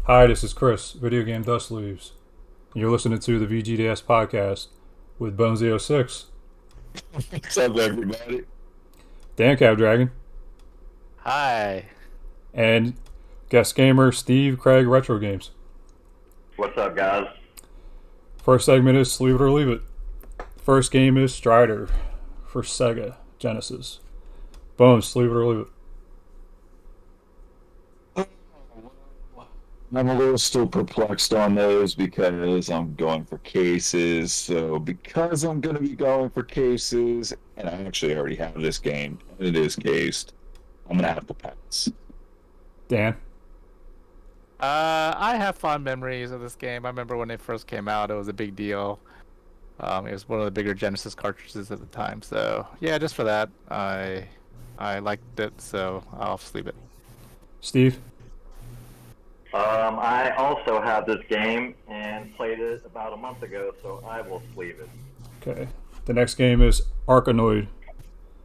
Hi, this is Chris, Video Game Dust Leaves. You're listening to the VGDS podcast with BonesZ06, What's up, everybody? DanCavDragon, Hi. and guest gamer Steve Craig Retro Games. What's up, guys? First segment is Sleeve It or Leave It. First game is Strider for Sega Genesis. Bones, Sleeve It or Leave It. I'm a little still perplexed on those because I'm going for cases. So, because I'm going to be going for cases, and I actually already have this game, and it is cased, I'm going to have to pass. Dan, I have fond memories of this game. I remember when it first came out, it was a big deal. It was one of the bigger Genesis cartridges at the time. So yeah, just for that, I liked it. So I'll sleep it. Steve, I also have this game and played it about a month ago, so I will sleeve it. okay. The next game is Arkanoid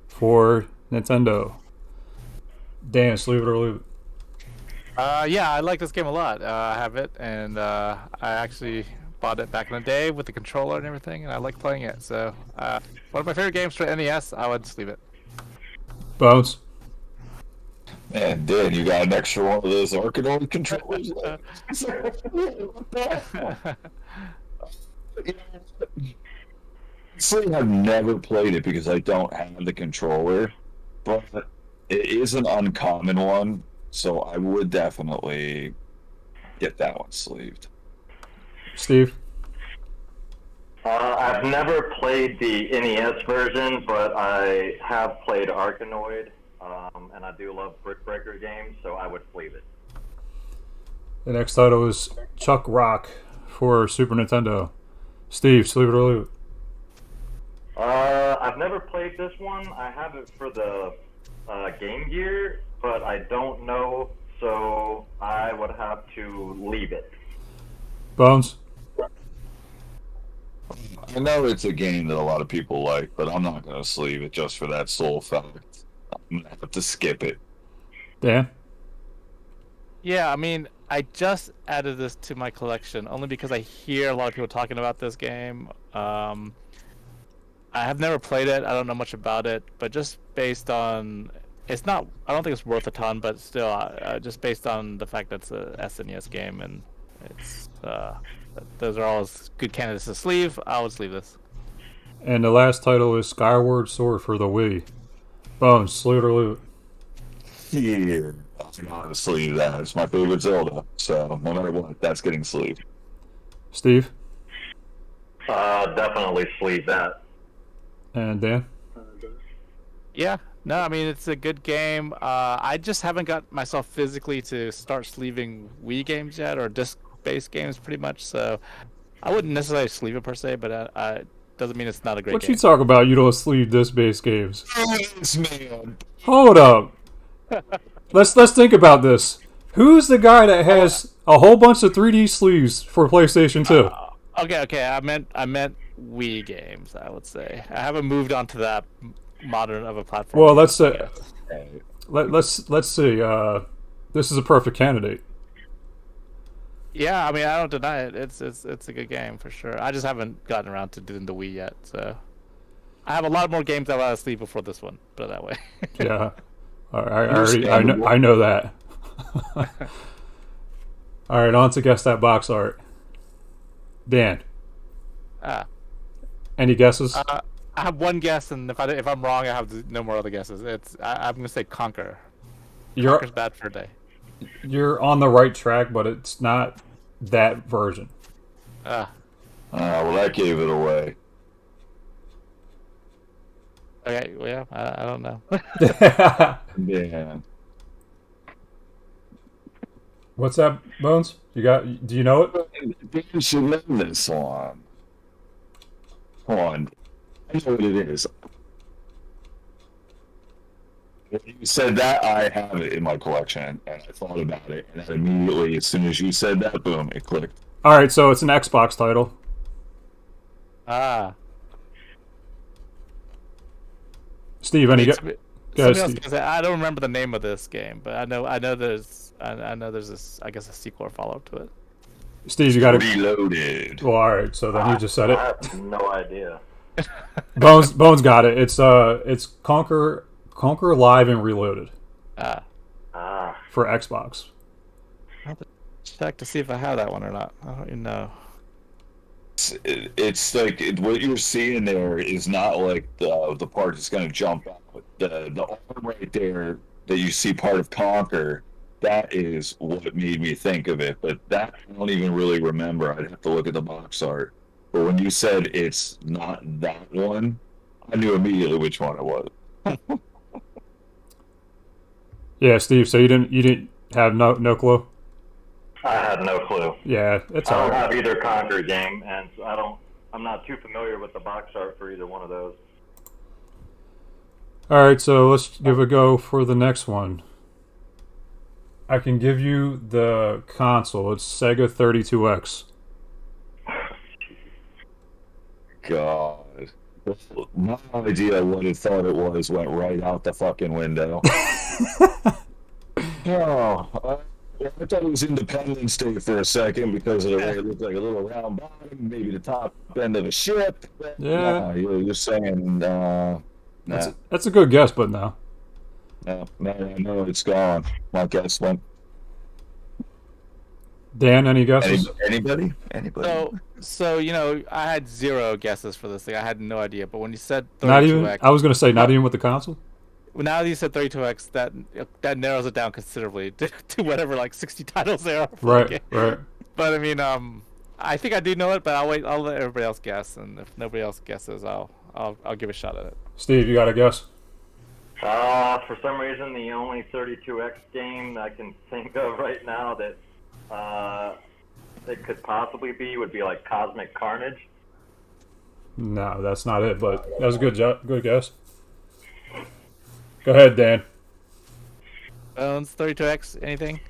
for Nintendo. Dan, Sleeve It or Leave It. Yeah, I like this game a lot. I have it, and I actually bought it back in the day with the controller and everything, and I like playing it. So one of my favorite games for NES. I would sleep it. Bones, And Dan, you got an extra one of those Arkanoid controllers? Honestly, I've never played it because I don't have the controller, but it is an uncommon one, so I would definitely get that one sleeved. Steve, I've never played the NES version, but I have played Arkanoid, and I do love Brick Breaker games, so I would sleeve it. the next title is Chuck Rock for Super Nintendo. Steve, Sleeve It or Leave It. I've never played this one. I have it for the Game Gear, but I don't know, so I would have to leave it. Bones, I know it's a game that a lot of people like, but I'm not going to sleeve it just for that sole fact. I'm going to have to skip it. Dan, Yeah, I mean, I just added this to my collection only because I hear a lot of people talking about this game. I have never played it. I don't know much about it, but just based on it's not. I don't think it's worth a ton, but still, just based on the fact that it's a SNES game and it's those are all good candidates to sleeve. I would sleeve this. and the last title is Skyward Sword for the Wii. Bones, Sleeve It or Leave It. Yeah, I'm going to sleeve that. It's my favorite Zelda, so no matter what, that's getting sleeved. Steve, Definitely sleeve that. and Dan. Yeah, no, I mean it's a good game. I just haven't got myself physically to start sleeving Wii games yet, or disc-based games, pretty much. So I wouldn't necessarily sleeve it per se, but doesn't mean it's not a great What game. you talk about? You don't sleeve disc-based games. Yes, man. Hold up. Let's think about this. Who's the guy that has a whole bunch of 3D sleeves for PlayStation 2? Okay. I meant Wii games. I would say I haven't moved on to that modern of a platform. Well, let's say yet. let's see. This is a perfect candidate. Yeah, I mean I don't deny it. It's a good game for sure. I just haven't gotten around to doing the Wii yet. So I have a lot more games I want to sleeve before this one. Put it that way. Yeah. I know that. All right, on to guess that box art. Dan, Ah. any guesses? I have one guess, and if I'm wrong, I have no more other guesses. I'm gonna say Conquer. You're Conquer's Bad Fur Day. you're on the right track, but it's not that version. Ah, Well, that gave it away. okay. Well, yeah, I don't know. Man. What's that, Bones? Do you know it? You should know this one. Hold on. I know what it is. When you said that, I have it in my collection, and I thought about it, and then immediately, as soon as you said that, boom, it clicked. All right, so it's an Xbox title. Ah, Steve, any Makes gu- me- something else. Steve. To say, I don't remember the name of this game, but I know there's this. I guess a sequel or follow up to it. Steve, you got it. Reloaded. Well, all right. So then you just said it. I have no idea. Bones got it. It's Conquer Live and Reloaded Ah, for Xbox. I'll have to check to see if I have that one or not. I don't even know. It's like what you're seeing there is not like the part that's going to jump out. The arm right there that you see part of Conquer, that is what made me think of it. But that I don't even really remember. I'd have to look at the box art. But when you said it's not that one, I knew immediately which one it was. Yeah, Steve. So you didn't have no clue. I had no clue. Yeah, it's I all don't right. have either Conquer game, and so I'm not too familiar with the box art for either one of those. All right, so let's give a go for the next one. I can give you the console. It's Sega 32X. God. My idea of what it thought it was went right out the fucking window. Oh, I thought it was Independence Day for a second because of the way it looked like a little round bottom, maybe the top end of a ship. Yeah. No, you're saying, That's a good guess, but no. no, it's gone. My guess went. Dan, any guesses? Anybody? So I had 0 guesses for this thing. I had no idea. But when you said 32X, Not even. I was gonna say not even with the console. now that you said 32X, that narrows it down considerably to whatever 60 titles there are. For the Right, game. right. But I mean, I think I do know it, but I'll wait. I'll let everybody else guess, and if nobody else guesses, I'll give a shot at it. Steve, you got a guess? For some reason, the only 32X game I can think of right now that it could possibly be would be like Cosmic Carnage. No, that's not it. But that was a good guess. Go ahead, Dan. Bones 32X, anything?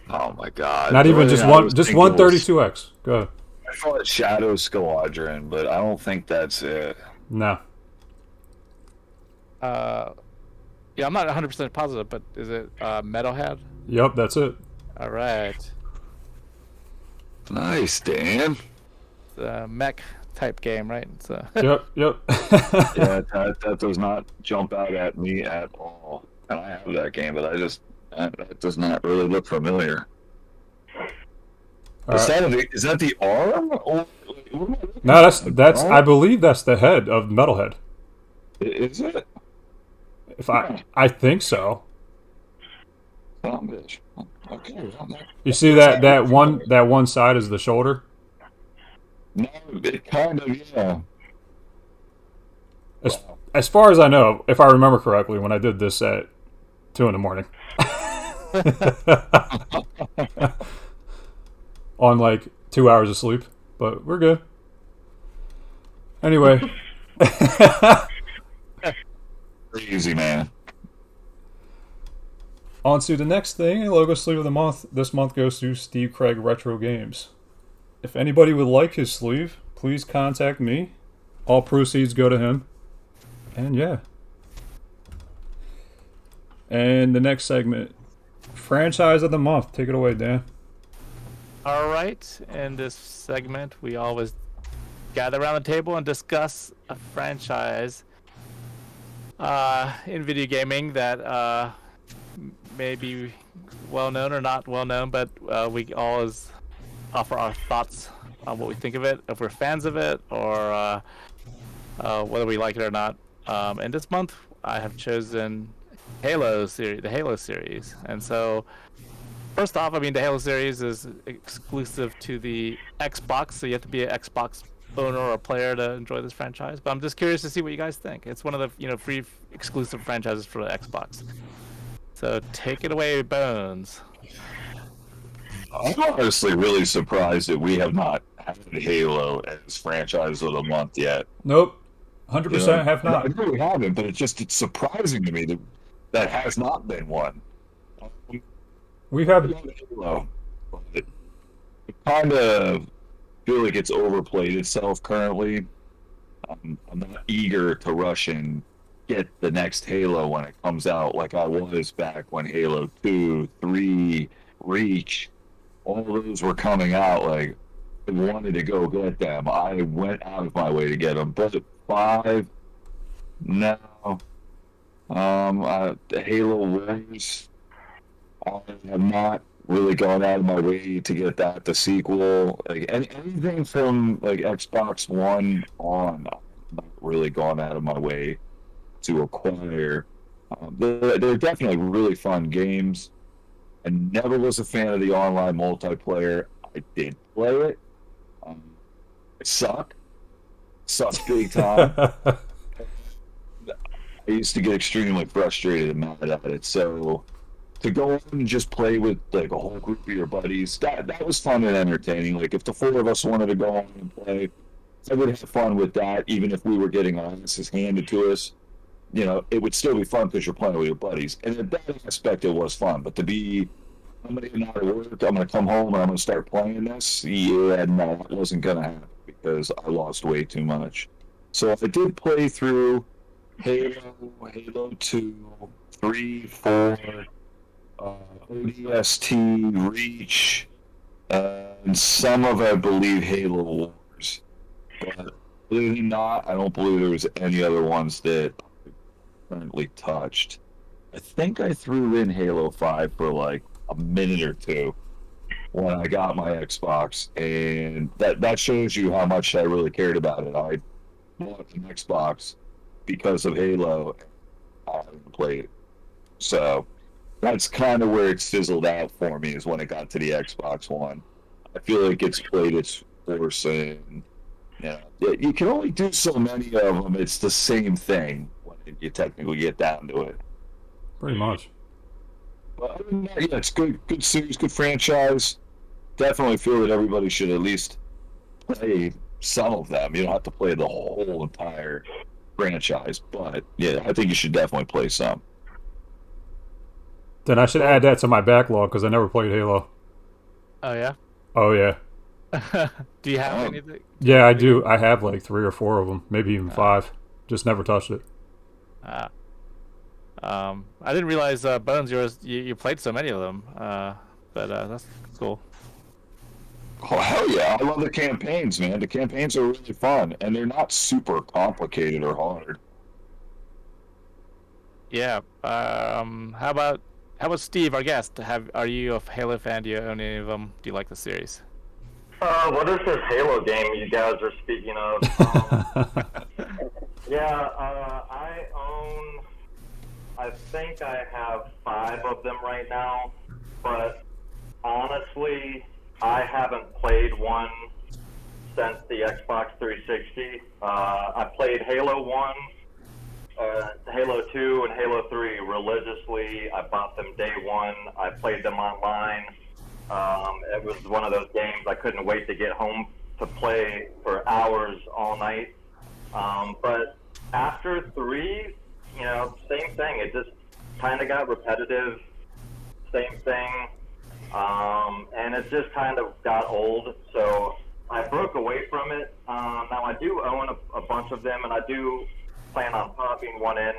Oh my God! Not even just one 32X. Go ahead. I thought Shadow Squadron, but I don't think that's it. No. Yeah, I'm not 100% positive, but is it Metalhead? Yep, that's it. All right. Nice, Dan. It's a mech type game, right? So Yep. Yeah, that does not jump out at me at all. And I have that game, but that does not really look familiar. All Is right. that the arm? Or, No, that's. I believe that's the head of Metalhead. Is it? If I think so. Oh, bitch. Okay. You see that one side is the shoulder. No, it kind of, yeah. As far as I know, if I remember correctly, when I did this at 2 a.m. on like 2 hours of sleep, but we're good. Anyway. Easy, man. On to the next thing. Logo sleeve of the month. This month goes to Steve Craig Retro Games. If anybody would like his sleeve, please contact me. All proceeds go to him. And yeah. And the next segment, franchise of the month. Take it away, Dan. all right. In this segment, we always gather around the table and discuss a franchise in video gaming that may be well known or not well known, but we always offer our thoughts on what we think of it, if we're fans of it, or whether we like it or not. And this month, I have chosen the Halo series. And so, first off, I mean, the Halo series is exclusive to the Xbox, so you have to be an Xbox owner or a player to enjoy this franchise. But I'm just curious to see what you guys think. It's one of the free exclusive franchises for the Xbox. So take it away, Bones. I'm honestly really surprised that we have not had Halo as franchise of the month yet. Nope. 100% have not. I know we haven't, but it's surprising to me that has not been one. We've had. Halo, but it kind of feel like it's overplayed itself currently. I'm not eager to rush in get the next Halo when it comes out, like I was back when Halo 2, 3, Reach, all those were coming out. Like, I wanted to go get them. I went out of my way to get them. But 5, no. The Halo Wars, I have not really gone out of my way to get that, the sequel. Like, anything from, like, Xbox One on, I've not really gone out of my way to acquire. They're definitely really fun games. I never was a fan of the online multiplayer. I did play it. It sucked. Sucked big time. I used to get extremely frustrated and mad at it. So to go on and just play with like a whole group of your buddies, that was fun and entertaining. Like if the 4 of us wanted to go on and play, I would have fun with that, even if we were getting our asses handed to us. You know, it would still be fun because you're playing with your buddies. And in that aspect, it was fun. But to be, I'm going to get out of work, I'm going to come home and I'm going to start playing this, yeah, no, that wasn't going to happen because I lost way too much. So if I did play through Halo, Halo 2, 3, 4, ODST, Reach, and some of, I believe, Halo Wars. But believe it or not, I don't believe there was any other ones that currently touched. I think I threw in Halo 5 for like a minute or two when I got my Xbox, and that shows you how much I really cared about it. I bought an Xbox because of Halo. I haven't played it. So that's kind of where it fizzled out for me, is when it got to the Xbox One. I feel like it's played its course, and you can only do so many of them. It's the same thing when you technically get down to it. Pretty much. But other than that, yeah, it's good series, good franchise. Definitely feel that everybody should at least play some of them. You don't have to play the whole entire franchise, but yeah, I think you should definitely play some. Then I should add that to my backlog because I never played Halo. Oh yeah. Oh yeah. Do you have anything? Yeah, I do. I have like 3 or 4 of them, maybe even 5. Just never touched it. I didn't realize Bones, you played so many of them. But that's cool. Oh hell yeah! I love the campaigns, man. The campaigns are really fun, and they're not super complicated or hard. Yeah. How about Steve, our guest? Are you a Halo fan? Do you own any of them? Do you like the series? What is this Halo game you guys are speaking of? Yeah, I think I have 5 of them right now, but honestly, I haven't played one since the Xbox 360. I played Halo 1, Halo 2, and Halo 3 religiously. I bought them day one. I played them online. It was one of those games I couldn't wait to get home to play for hours all night. But after 3, same thing. It just kind of got repetitive. Same thing. And it just kind of got old. So I broke away from it. Now I do own a bunch of them, and I do plan on popping one in,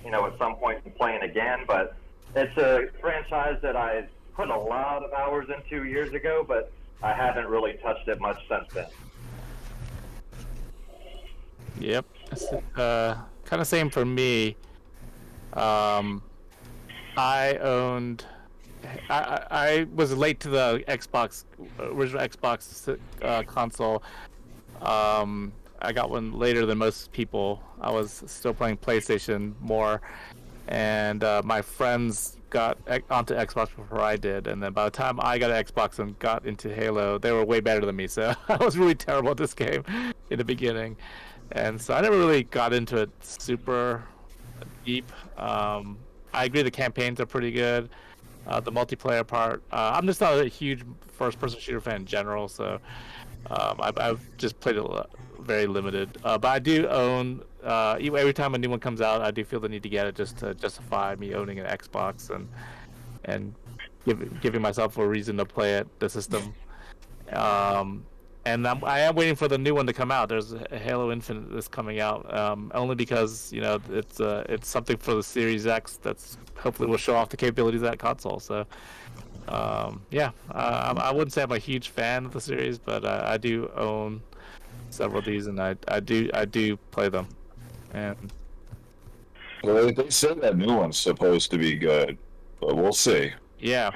at some point and playing again. But it's a franchise that I put a lot of hours into years ago, but I haven't really touched it much since then. Yep. Kind of same for me. I was late to the original Xbox console. I got one later than most people. I was still playing PlayStation more, and my friends got onto Xbox before I did. And then by the time I got an Xbox and got into Halo, they were way better than me. So I was really terrible at this game in the beginning, and so I never really got into it super deep. I agree the campaigns are pretty good. The multiplayer part, I'm just not a huge first-person shooter fan in general, so I've just played it very limited. But I do own, every time a new one comes out, I do feel the need to get it just to justify me owning an Xbox and giving myself a reason to play it, the system. And I am waiting for the new one to come out. There's a Halo Infinite that's coming out, only because it's something for the Series X that's hopefully will show off the capabilities of that console. So, I wouldn't say I'm a huge fan of the series, but I do own several of these, and I do play them. And Well, they say that new one's supposed to be good, but we'll see. yeah,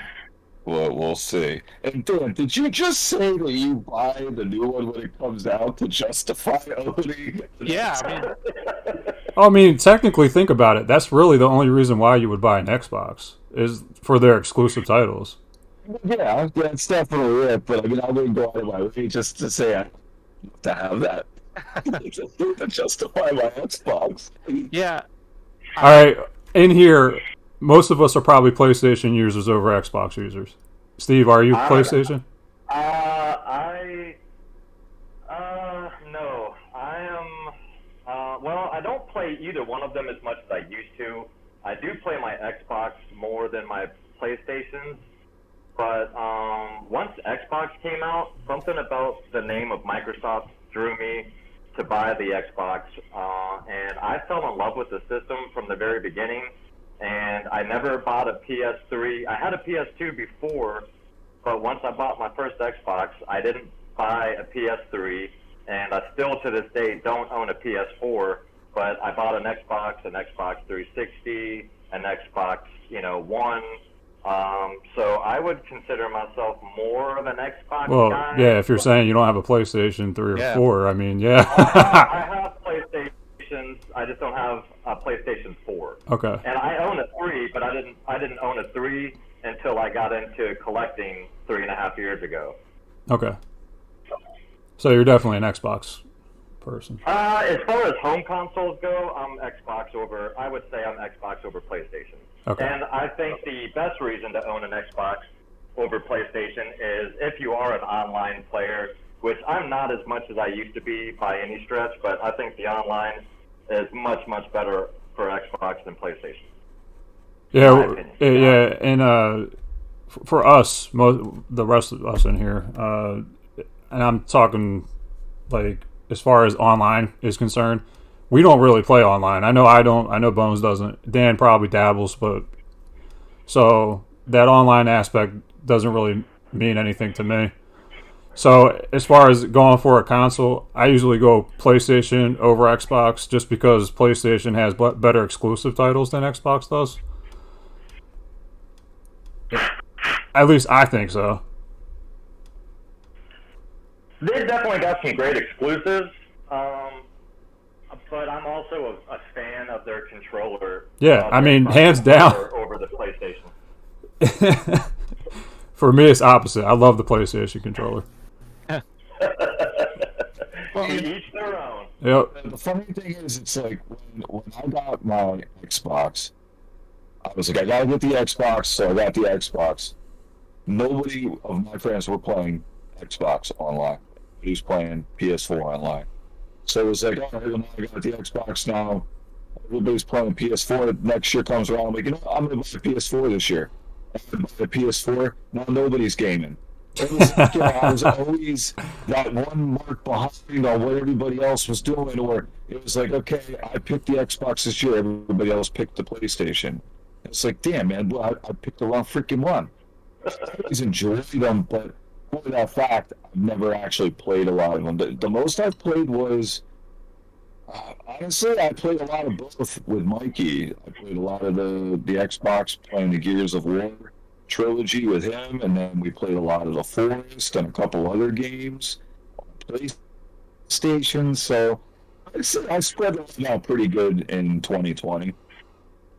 We'll see. And Dan, did you just say that you buy the new one when it comes out to justify owning? yeah. I mean, technically, think about it. That's really the only reason why you would buy an Xbox is for their exclusive titles. Yeah, that's definitely it. But I mean, I wouldn't go out of my way just to say to have that to justify my Xbox. Yeah. All right, in here, most of us are probably PlayStation users over Xbox users. Steve, are you PlayStation? No, I am. Well, I don't play either one of them as much as I used to. I do play my Xbox more than my PlayStations. But once Xbox came out, something about the name of Microsoft drew me to buy the Xbox, and I fell in love with the system from the very beginning. And I never bought a PS3. I had a PS2 before, but once I bought my first Xbox, I didn't buy a PS3, and I still to this day don't own a PS4. But I bought an Xbox 360, an Xbox, One. So I would consider myself more of an Xbox guy. Yeah, if you're saying you don't have a PlayStation 3 or 4, I mean, yeah. I have PlayStations. I just don't have a PlayStation 4. Okay. And I own a 3, but I didn't own a 3 until I got into collecting 3.5 years ago. Okay. So you're definitely an Xbox person. As far as home consoles go, I would say I'm Xbox over PlayStation. Okay. And I think the best reason to own an Xbox over PlayStation is if you are an online player, which I'm not as much as I used to be by any stretch, but I think the online is much, much better for Xbox than PlayStation. Yeah, and for us, the rest of us in here, and I'm talking like as far as online is concerned, we don't really play online. I know I don't. I know Bones doesn't. Dan probably dabbles, but so that online aspect doesn't really mean anything to me. So as far as going for a console, I usually go PlayStation over Xbox just because PlayStation has better exclusive titles than Xbox does. At least I think so. They've definitely got some great exclusives, but I'm also a fan of their controller. Yeah, I mean, hands down. Over the PlayStation. For me, it's opposite. I love the PlayStation controller. Each their own. Yep. The funny thing is, it's like when I got my Xbox, I was like, I gotta get the Xbox, so I got the Xbox. Nobody of my friends were playing Xbox online. He was playing PS4 online. So it was like, oh, I got the Xbox now. Everybody's playing PS4. Next year comes around, I'm like, I'm going to buy the PS4 this year. I'm going to buy the PS4. Now nobody's gaming. It was, I was always that one mark behind on what everybody else was doing, or it was like, okay, I picked the Xbox this year. Everybody else picked the PlayStation. It's like, damn, man, well, I picked the wrong freaking one. I always enjoyed them, but for that fact, I've never actually played a lot of them. The most I've played was, honestly, I played a lot of both with Mikey. I played a lot of the Xbox, playing the Gears of War trilogy with him, and then we played a lot of the Forest and a couple other games on PlayStation. So I spread it out pretty good in 2020.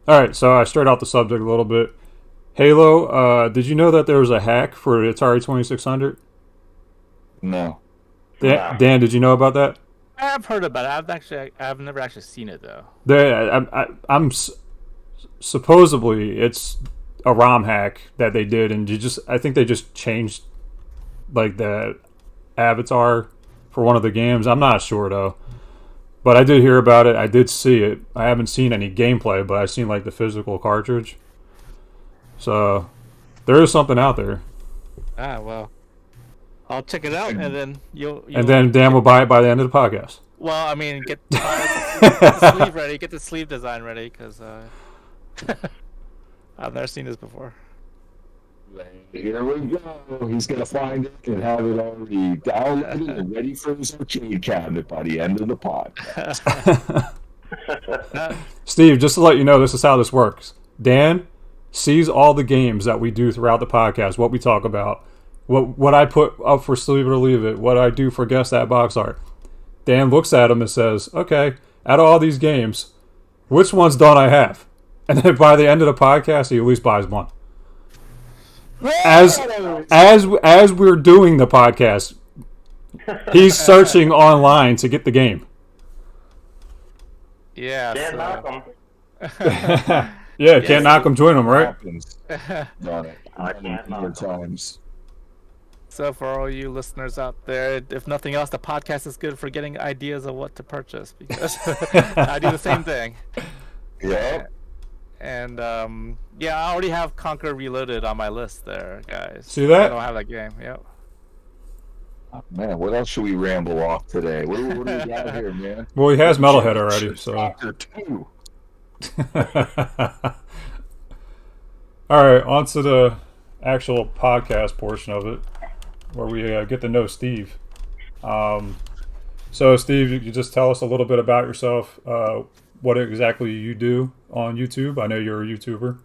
All right, so I straight out the subject a little bit. Halo, did you know that there was a hack for the Atari 2600? No. Dan, did you know about that? I've heard about it. I've never actually seen it though. I'm supposedly it's a ROM hack that they did, and I think they just changed like the avatar for one of the games. I'm not sure though, but I did hear about it. I did see it. I haven't seen any gameplay, but I've seen like the physical cartridge. So there is something out there. Ah, well. I'll check it out, and then you'll And then Dan will buy it by the end of the podcast. Well, I mean, get the sleeve ready. Get the sleeve design ready, because I've never seen this before. Here we go. He's gonna find it and have it already downloaded and ready for his arcade cabinet by the end of the podcast. Steve, just to let you know, this is how this works. Dan sees all the games that we do throughout the podcast, what we talk about, what I put up for Sleeve It or Leave It, what I do for Guess That Box Art. Dan looks at them and says, okay, out of all these games, which ones don't I have? And then by the end of the podcast, he at least buys one. As we're doing the podcast, he's searching online to get the game. Yeah. Can't knock them. Yeah, can't knock him, join him, right? Happens. Done it. I can't knock 'em. Times. So for all you listeners out there, if nothing else, the podcast is good for getting ideas of what to purchase, because I do the same thing. Yeah. And yeah, I already have Conquer Reloaded on my list there, guys. See that? I don't have that game. Yep. Oh, man, what else should we ramble off today? What do we got here, man? Well, he has Metalhead already, so. Chapter 2. All right, on to the actual podcast portion of it, where we get to know Steve. So, Steve, you just tell us a little bit about yourself, what exactly you do on YouTube. I know you're a YouTuber.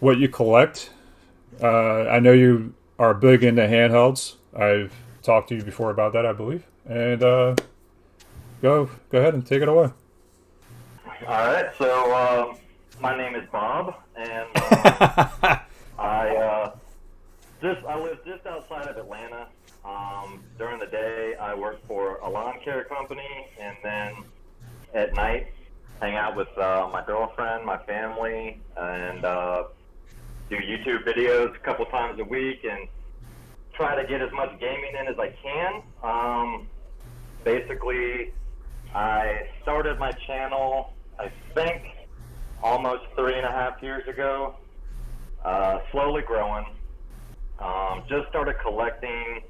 What you collect. I know you are big into handhelds. I've talked to you before about that, I believe. And go ahead and take it away. All right, so my name is Bob, and I live just outside of Atlanta. During the day, I work for a lawn care company, and then at night, hang out with my girlfriend, my family, and do YouTube videos a couple times a week, and try to get as much gaming in as I can. Basically, I started my channel, I think, almost 3.5 years ago. Slowly growing. Just started collecting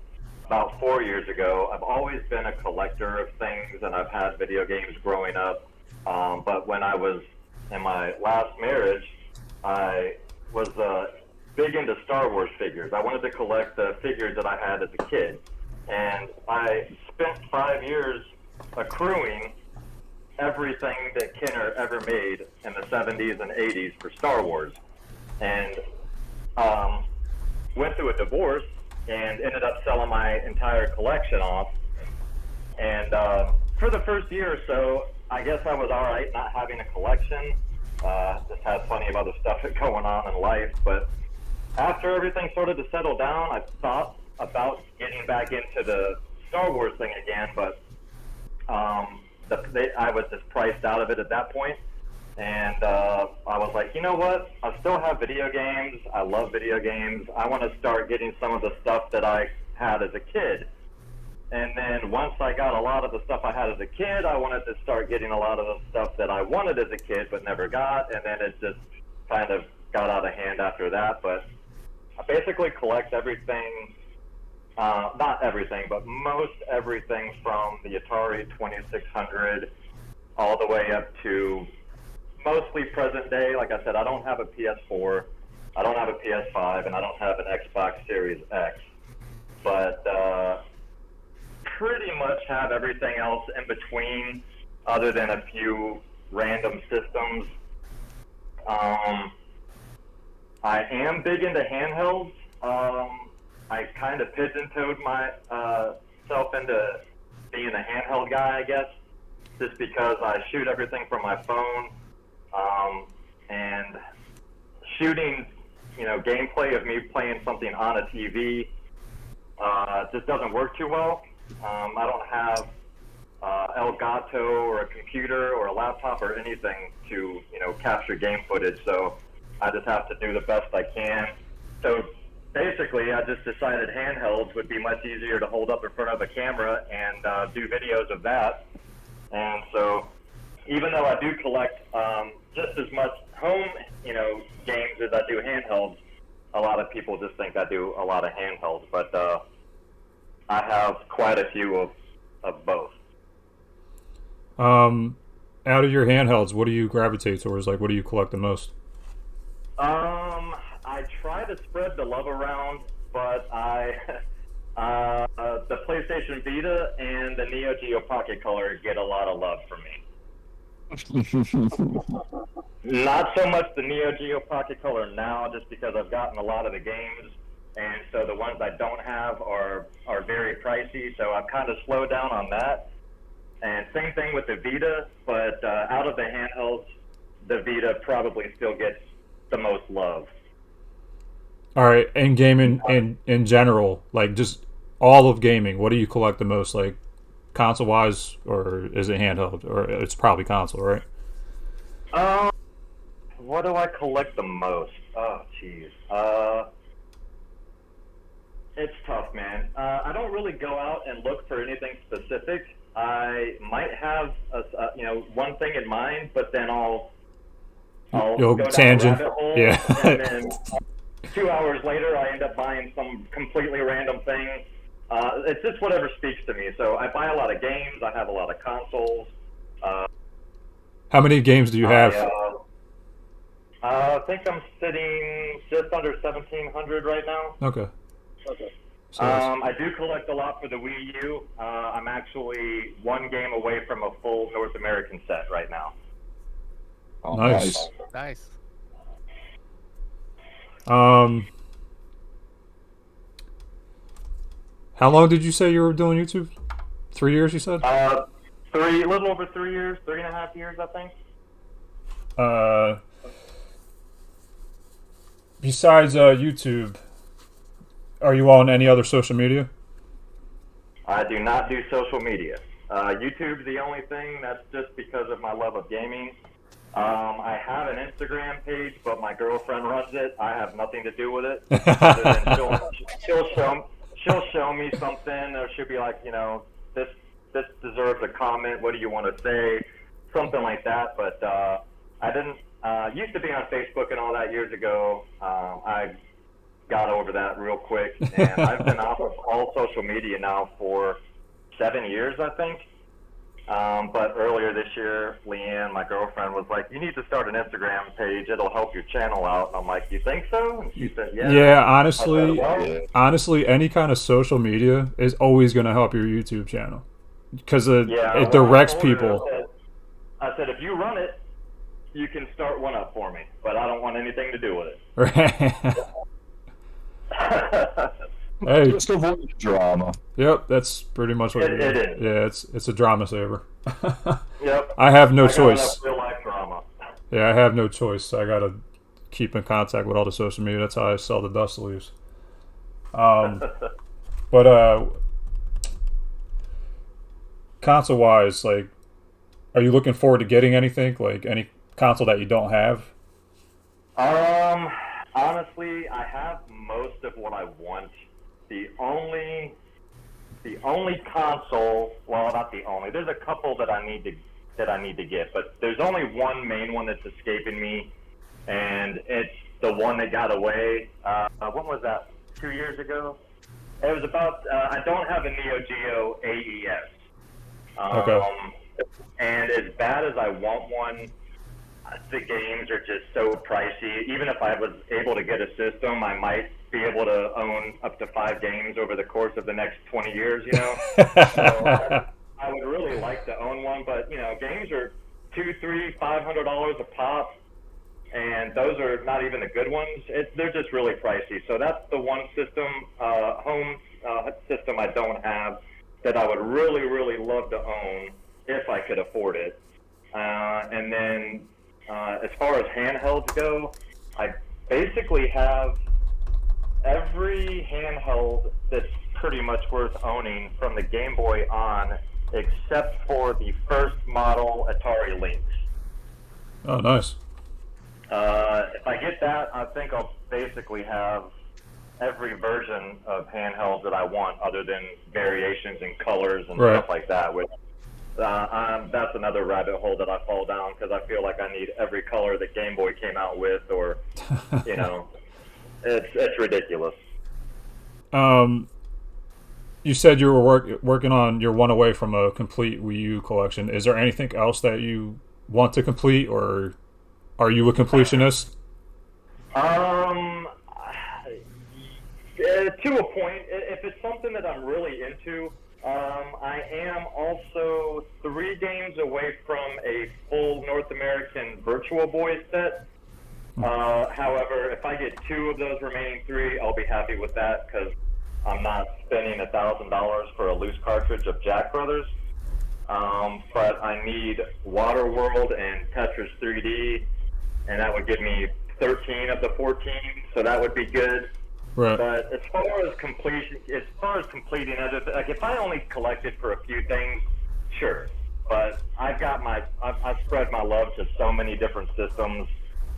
about 4 years ago. I've always been a collector of things, and I've had video games growing up. But when I was in my last marriage, I was big into Star Wars figures. I wanted to collect the figures that I had as a kid. And I spent 5 years accruing everything that Kenner ever made in the 70s and 80s for Star Wars. And went through a divorce and ended up selling my entire collection off. And for the first year or so, I guess I was all right not having a collection. Just had plenty of other stuff going on in life. But after everything started to settle down, I thought about getting back into the Star Wars thing again, but I was just priced out of it at that point. And I was like, you know what? I still have video games. I love video games. I want to start getting some of the stuff that I had as a kid. And then once I got a lot of the stuff I had as a kid, I wanted to start getting a lot of the stuff that I wanted as a kid but never got. And then it just kind of got out of hand after that. But I basically collect everything, not everything, but most everything from the Atari 2600 all the way up to mostly present day. Like I said, I don't have a PS4, I don't have a PS5, and I don't have an Xbox Series X. But pretty much have everything else in between, other than a few random systems. I am big into handhelds. I kind of pigeon-toed myself into being a handheld guy, I guess, just because I shoot everything from my phone. And shooting, gameplay of me playing something on a TV just doesn't work too well. I don't have Elgato or a computer or a laptop or anything to, capture game footage, so I just have to do the best I can. So basically, I just decided handhelds would be much easier to hold up in front of a camera and do videos of that. And so even though I do collect just as much home, games as I do handhelds, a lot of people just think I do a lot of handhelds, but I have quite a few of both. Out of your handhelds, what do you gravitate towards? Like, what do you collect the most? I try to spread the love around, but the PlayStation Vita and the Neo Geo Pocket Color get a lot of love from me. Not so much the Neo Geo Pocket Color now, just because I've gotten a lot of the games, and so the ones I don't have are very pricey, so I've kind of slowed down on that. And same thing with the Vita, but out of the handhelds, the Vita probably still gets the most love. All right, and gaming in general, like just all of gaming, what do you collect the most? Like console-wise, or is it handheld? Or it's probably console, right? What do I collect the most? Oh, jeez. It's tough, man. I don't really go out and look for anything specific. I might have one thing in mind, but then I'll You'll go down tangent. a rabbit hole, Yeah. and then 2 hours later, I end up buying some completely random thing. It's just whatever speaks to me. So I buy a lot of games. I have a lot of consoles. How many games do you have? I think I'm sitting just under 1,700 right now. Okay. So I do collect a lot for the Wii U. I'm actually one game away from a full North American set right now. Oh, Nice. Nice. How long did you say you were doing YouTube? 3 years, you said? A little over 3 years, 3.5 years, I think. Besides YouTube, are you on any other social media? I do not do social media. YouTube's the only thing. That's just because of my love of gaming. I have an Instagram page, but my girlfriend runs it. I have nothing to do with it. Other than she'll show me something, or she'll be like, this deserves a comment. What do you want to say? Something like that. But I didn't. Used to be on Facebook and all that years ago. I got over that real quick, and I've been off of all social media now for 7 years, I think. But earlier this year, Leanne, my girlfriend, was like, "You need to start an Instagram page. It'll help your channel out." And I'm like, "You think so?" And she said, "Yeah." Yeah, I said, "Well, honestly, any kind of social media is always going to help your YouTube channel because it directs people. I said, if you run it, you can start one up for me, but I don't want anything to do with it. Hey, Just avoid drama. yep, that's pretty much what It is. Yeah, it's a drama saver. Yep. I have no I got choice. enough real life drama. Yeah, I have no choice. I gotta keep in contact with all the social media. That's how I sell the dust leaves. But console wise, like, are you looking forward to getting anything? Like any console that you don't have? Honestly, I have most of what I want. The only console, well, not the only. There's a couple that I need to get, but there's only one main one that's escaping me, and it's the one that got away. When was that? 2 years ago? It was about. I don't have a Neo Geo AES. Okay. And as bad as I want one, the games are just so pricey. Even if I was able to get a system, I might be able to own up to 5 games over the course of the next 20 years, So I would really like to own one, but, games are $200, $300, $500 a pop, and those are not even the good ones. They're just really pricey. So that's the one system, home system I don't have that I would really, really love to own if I could afford it. And then as far as handhelds go, I basically have every handheld that's pretty much worth owning from the Game Boy on, except for the first model Atari Lynx. Oh, nice. If I get that, I think I'll basically have every version of handhelds that I want, other than variations in colors and Right. stuff like that. Which that's another rabbit hole that I fall down, because I feel like I need every color that Game Boy came out with, or It's ridiculous. You said you were working on your one away from a complete Wii U collection. Is there anything else that you want to complete, or are you a completionist? To a point. If it's something that I'm really into, I am also 3 games away from a full North American Virtual Boy set. However, if I get 2 of those remaining 3, I'll be happy with that because I'm not spending $1,000 for a loose cartridge of Jack Brothers. But I need Waterworld and Tetris 3D, and that would give me 13 of the 14, so that would be good. Right. But as far as completing other, like if I only collected for a few things, sure. But I've spread my love to so many different systems.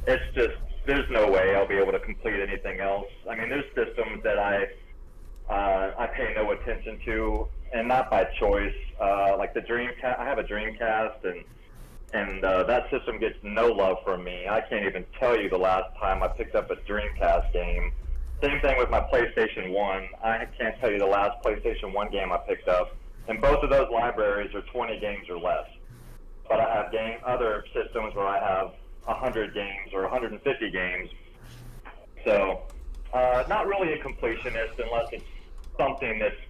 It's just there's no way I'll be able to complete anything else. I mean, there's systems that I pay no attention to, and not by choice. Like the Dreamcast, I have a Dreamcast, and that system gets no love from me. I can't even tell you the last time I picked up a Dreamcast game. Same thing with my PlayStation 1. I can't tell you the last PlayStation 1 game I picked up. And both of those libraries are 20 games or less. But I have other systems where I have 100 games or 150 games. So, not really a completionist unless it's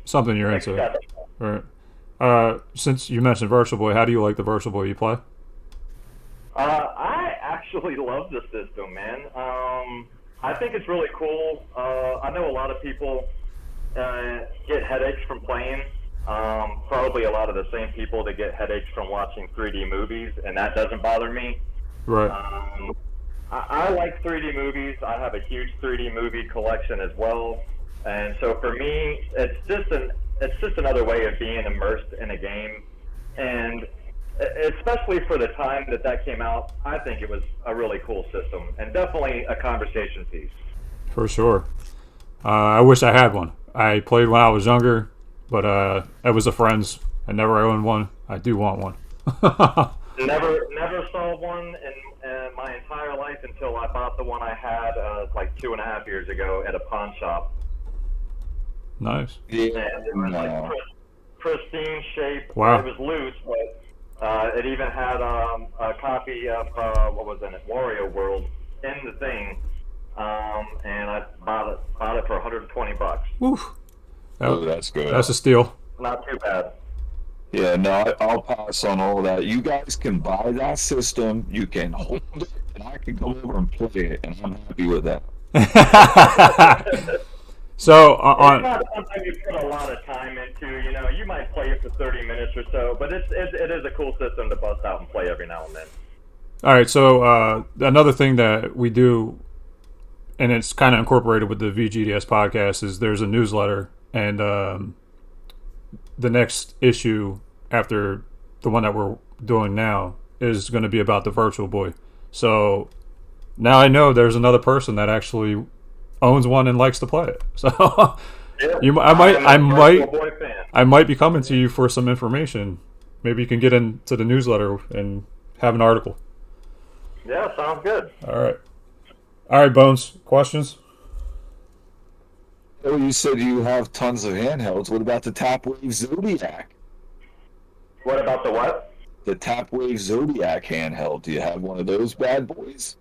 something you're into. acceptable. Right. Since you mentioned Virtual Boy, how do you like the Virtual Boy you play? I actually love the system, man. I think it's really cool. I know a lot of people get headaches from playing. Probably a lot of the same people that get headaches from watching 3D movies, and that doesn't bother me. Right. I like 3D movies. I have a huge 3D movie collection as well, and so for me, it's just another way of being immersed in a game, and especially for the time that came out, I think it was a really cool system and definitely a conversation piece. For sure. I wish I had one. I played when I was younger, but it was a friend's. I never owned one. I do want one. Never saw one in my entire life until I bought the one I had like 2.5 years ago at a pawn shop. Nice. Yeah. And it was like pristine shape. Wow. It was loose, but it even had a copy of what was in it, Wario World, in the thing, and I bought it for $120. Woo. Oh, that's good. That's a steal. Not too bad. Yeah, no, I'll pass on all that. You guys can buy that system, you can hold it, and I can come over and play it, and I'm happy with that. So it's not something you put a lot of time into. You know, you might play it for 30 minutes or so, but it is a cool system to bust out and play every now and then. all right. So another thing that we do, and it's kind of incorporated with the VGDS podcast, is there's a newsletter, and the next issue after the one that we're doing now is going to be about the Virtual Boy. So now I know there's another person that actually owns one and likes to play it. So Yeah, I might be coming to you for some information. Maybe you can get into the newsletter and have an article. Yeah, sounds good. All right, Bones. Questions? Oh, you said you have tons of handhelds. What about the Tapwave Zodiac? What about the what? The Tapwave Zodiac handheld. Do you have one of those bad boys?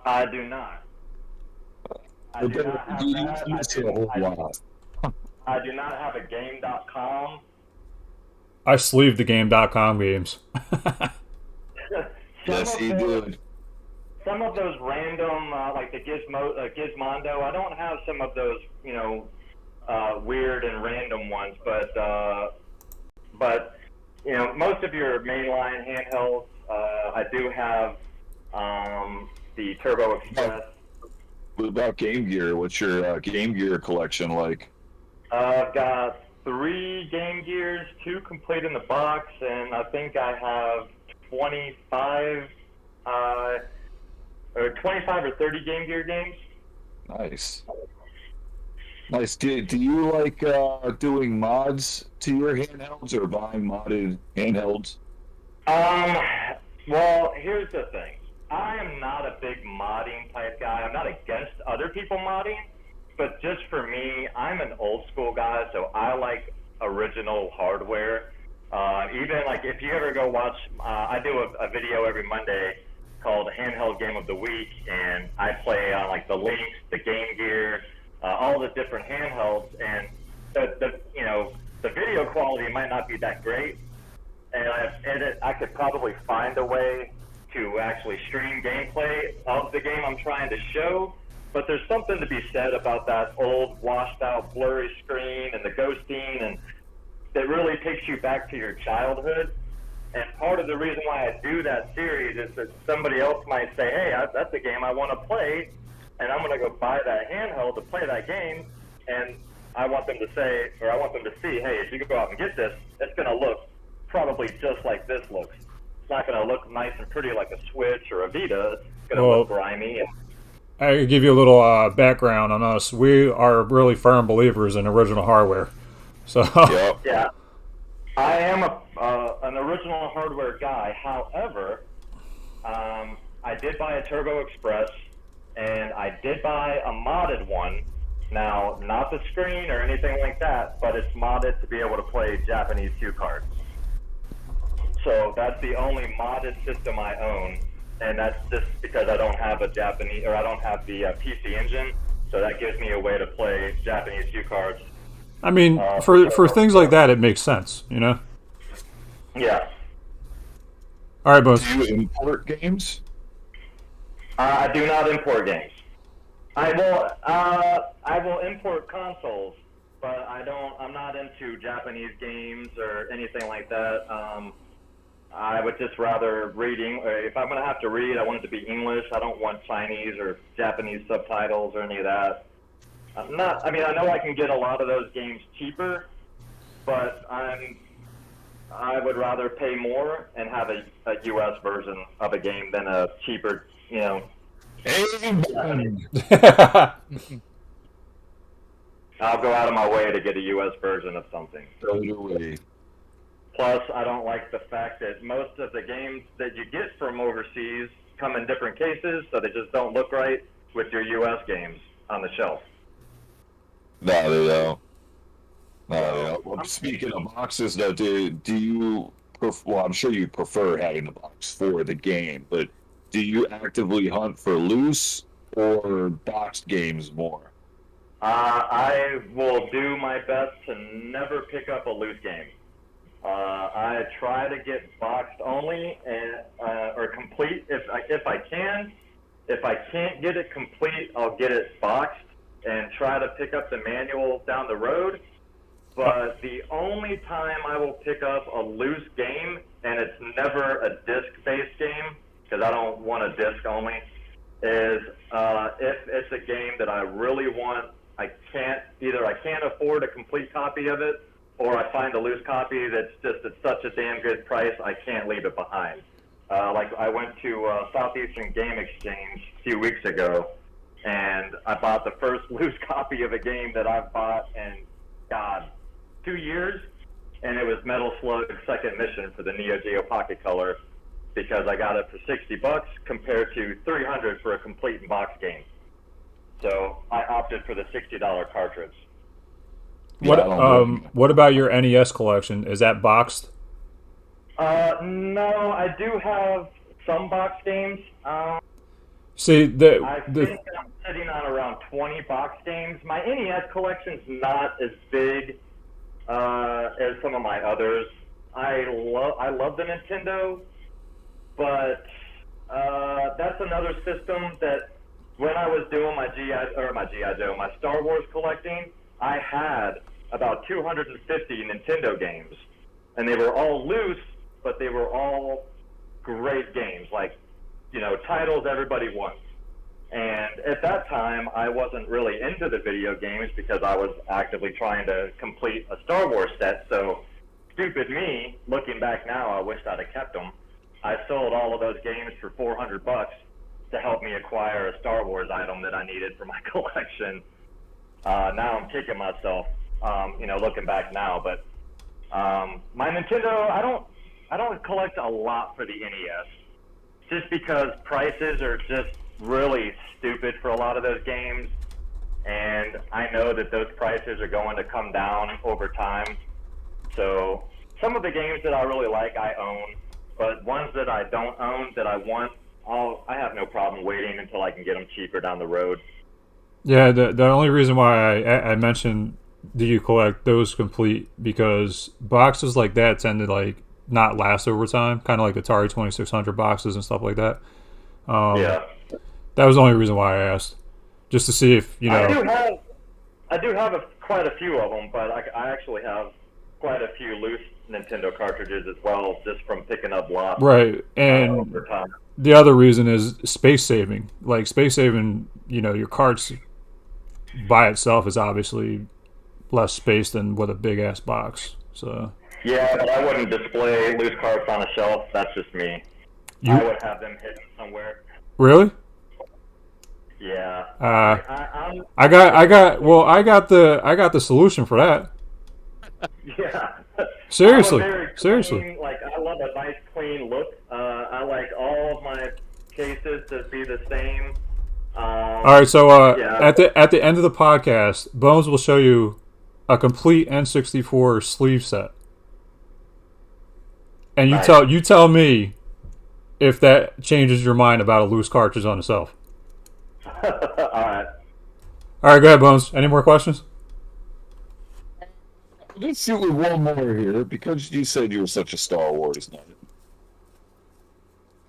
I do not. I do not have that. I do not have a game.com. I sleeved the game.com games. Yes, he did. Some of those random, like the Gizmondo, I don't have some of those, weird and random ones, but most of your mainline handhelds, I do have the Turbo Express. What about Game Gear? What's your Game Gear collection like? I've got 3 Game Gears, 2 complete in the box, and I think I have 25 or 30 Game Gear games. Nice. Nice. Do you like doing mods to your handhelds or buying modded handhelds? Well, here's the thing. I am not a big modding type guy. I'm not against other people modding, but just for me, I'm an old school guy, so I like original hardware. Even like if you ever go watch, I do a video every Monday called Handheld Game of the Week, and I play on like the Lynx, the Game Gear, all the different handhelds, and the video quality might not be that great, and I could probably find a way to actually stream gameplay of the game I'm trying to show. But there's something to be said about that old, washed-out, blurry screen and the ghosting, and that really takes you back to your childhood. And part of the reason why I do that series is that somebody else might say, hey, that's a game I want to play, and I'm going to go buy that handheld to play that game, and I want them to say, or I want them to see, hey, if you go out and get this, it's going to look probably just like this looks. It's not going to look nice and pretty like a Switch or a Vita. It's going to look grimy. And I could give you a little background on us. We are really firm believers in original hardware. So Yep. yeah, I am an original hardware guy. However, I did buy a Turbo Express, and I did buy a modded one. Now, not the screen or anything like that, but it's modded to be able to play Japanese cue cards. So that's the only modded system I own, and that's just because I don't have a Japanese, or I don't have the PC Engine, so that gives me a way to play Japanese cue cards. I mean, for things like that, it makes sense, you know. Yeah. All right, Bones. Do you import games? I do not import games. I will import consoles, but I'm not into Japanese games or anything like that. I would just rather reading. If I'm gonna have to read, I want it to be English. I don't want Chinese or Japanese subtitles or any of that. I know I can get a lot of those games cheaper, but I would rather pay more and have a U.S. version of a game than a cheaper, I'll go out of my way to get a U.S. version of something. Plus, I don't like the fact that most of the games that you get from overseas come in different cases, so they just don't look right with your U.S. games on the shelf. No, they don't. No, they don't. Well, speaking of boxes, though, do you? Well, I'm sure you prefer having the box for the game, but do you actively hunt for loose or boxed games more? I will do my best to never pick up a loose game. I try to get boxed only or complete if I can. If I can't get it complete, I'll get it boxed and try to pick up the manual down the road. But the only time I will pick up a loose game, and it's never a disc-based game, because I don't want a disc only, is if it's a game that I really want. I can't afford a complete copy of it, or I find a loose copy that's just at such a damn good price I can't leave it behind. Like I went to Southeastern Game Exchange a few weeks ago, and I bought the first loose copy of a game that I've bought in, 2 years, and it was Metal Slug Second Mission for the Neo Geo Pocket Color, because I got it for $60 compared to $300 for a complete box game. So I opted for the $60 cartridge. What about your NES collection? Is that boxed? No, I do have some box games. See, I think I'm sitting on around 20 box games. My NES collection's not as big as some of my others. I love the Nintendo, but that's another system that when I was doing my Star Wars collecting, I had about 250 Nintendo games, and they were all loose, but they were all great games, like, titles everybody wants. And at that time, I wasn't really into the video games because I was actively trying to complete a Star Wars set. So, stupid me, looking back now, I wished I'd have kept them. I sold all of those games for $400 to help me acquire a Star Wars item that I needed for my collection. Now I'm kicking myself, looking back now. But my Nintendo, I don't collect a lot for the NES, just because prices are just really stupid for a lot of those games. and I know that those prices are going to come down over time. So some of the games that I really like, I own, but ones that I don't own that I want, I have no problem waiting until I can get them cheaper down the road. Yeah, the only reason why I mentioned do you collect those complete because boxes like that tend to like not last over time, kind of like Atari 2600 boxes and stuff like that. Yeah. That was the only reason why I asked, just to see if you know. I do have quite a few of them, but I actually have quite a few loose Nintendo cartridges as well, just from picking up lots. Right, and over time. The other reason is space saving. Like space saving, you know, your carts by itself is obviously less space than with a big ass box. So. Yeah, but I wouldn't display loose carts on a shelf. That's just me. I would have them hidden somewhere. Really? Yeah. I got the solution for that. Yeah. Seriously. Clean, like I love a nice clean look. I like all of my cases to be the same. All right, so at the end of the podcast, Bones will show you a complete N64 sleeve set, and you tell me if that changes your mind about a loose cartridge on itself. All right. All right, go ahead, Bones. Any more questions? Let's see with one more here, because you said you were such a Star Wars nut.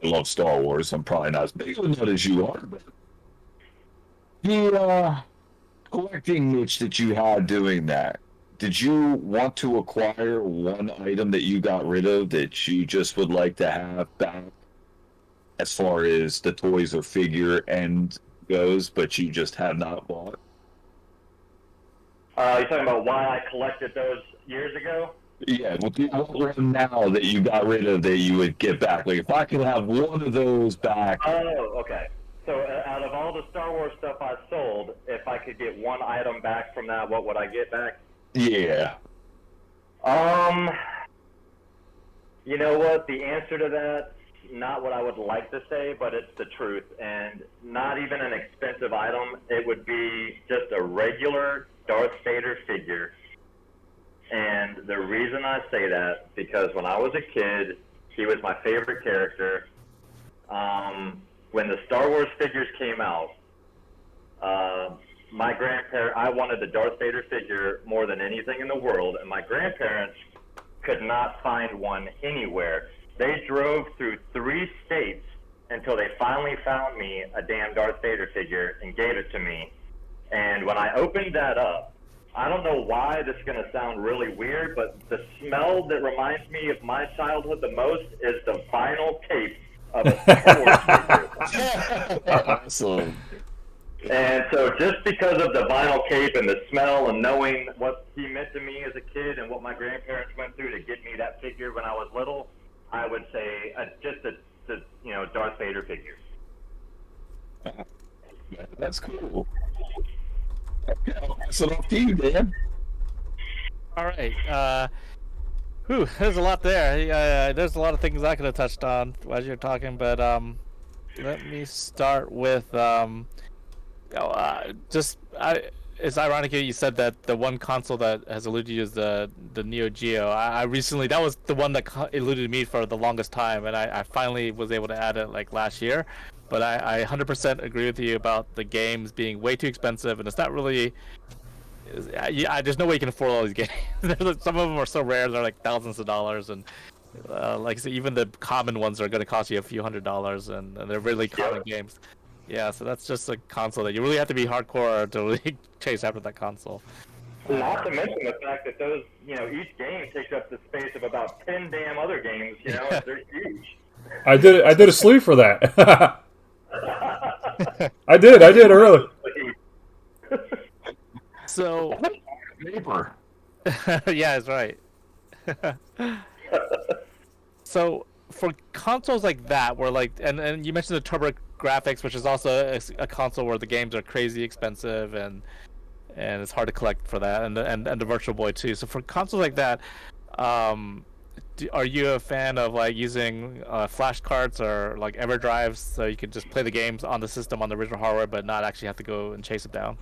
I love Star Wars. I'm probably not as big of a nut as you are, but the collecting niche that you had doing that, did you want to acquire one item that you got rid of that you just would like to have back as far as the toys or figure end goes, but you just have not bought? You're talking about why I collected those years ago? Yeah, what one now that you got rid of that you would get back? Like, if I could have one of those back. Oh, okay. So out of all the Star Wars stuff I sold, if I could get one item back from that, what would I get back? Yeah. You know what? The answer to that, not what I would like to say, but it's the truth. And not even an expensive item. It would be just a regular Darth Vader figure. And the reason I say that, because when I was a kid, he was my favorite character. When the Star Wars figures came out, my grandparents, I wanted the Darth Vader figure more than anything in the world, and my grandparents could not find one anywhere. They drove through 3 states until they finally found me a damn Darth Vader figure and gave it to me. And when I opened that up, I don't know why this is going to sound really weird, but the smell that reminds me of my childhood the most is the vinyl tape of a Star Wars figure. Awesome. And so just because of the vinyl tape and the smell and knowing what he meant to me as a kid and what my grandparents went through to get me that figure when I was little, I would say just the Darth Vader figure. That's cool. Okay, I'll pass it off to you, Dan. All right. There's a lot there. There's a lot of things I could have touched on as you're talking, but let me start with it's ironic you said that the one console that has eluded you is the Neo Geo. I recently, that was the one that eluded me for the longest time, and I finally was able to add it like last year. But I 100% agree with you about the games being way too expensive, and it's not really. There's no way you can afford all these games. Some of them are so rare; they're like thousands of dollars, and like I said, even the common ones are going to cost you a few $100s, and they're really common games. Yeah, so that's just a console that you really have to be hardcore to really chase after that console. Not to mention the fact that those, each game takes up the space of about 10 damn other games. They're huge. I did a sleeve for that. I did early. So Paper. yeah, that's right. So for consoles like that, where like, and you mentioned the TurboGrafx, which is also a console where the games are crazy expensive and it's hard to collect for that, and the Virtual Boy too. So for consoles like that, are you a fan of like using flash cards or like EverDrives so you can just play the games on the system on the original hardware, but not actually have to go and chase it down?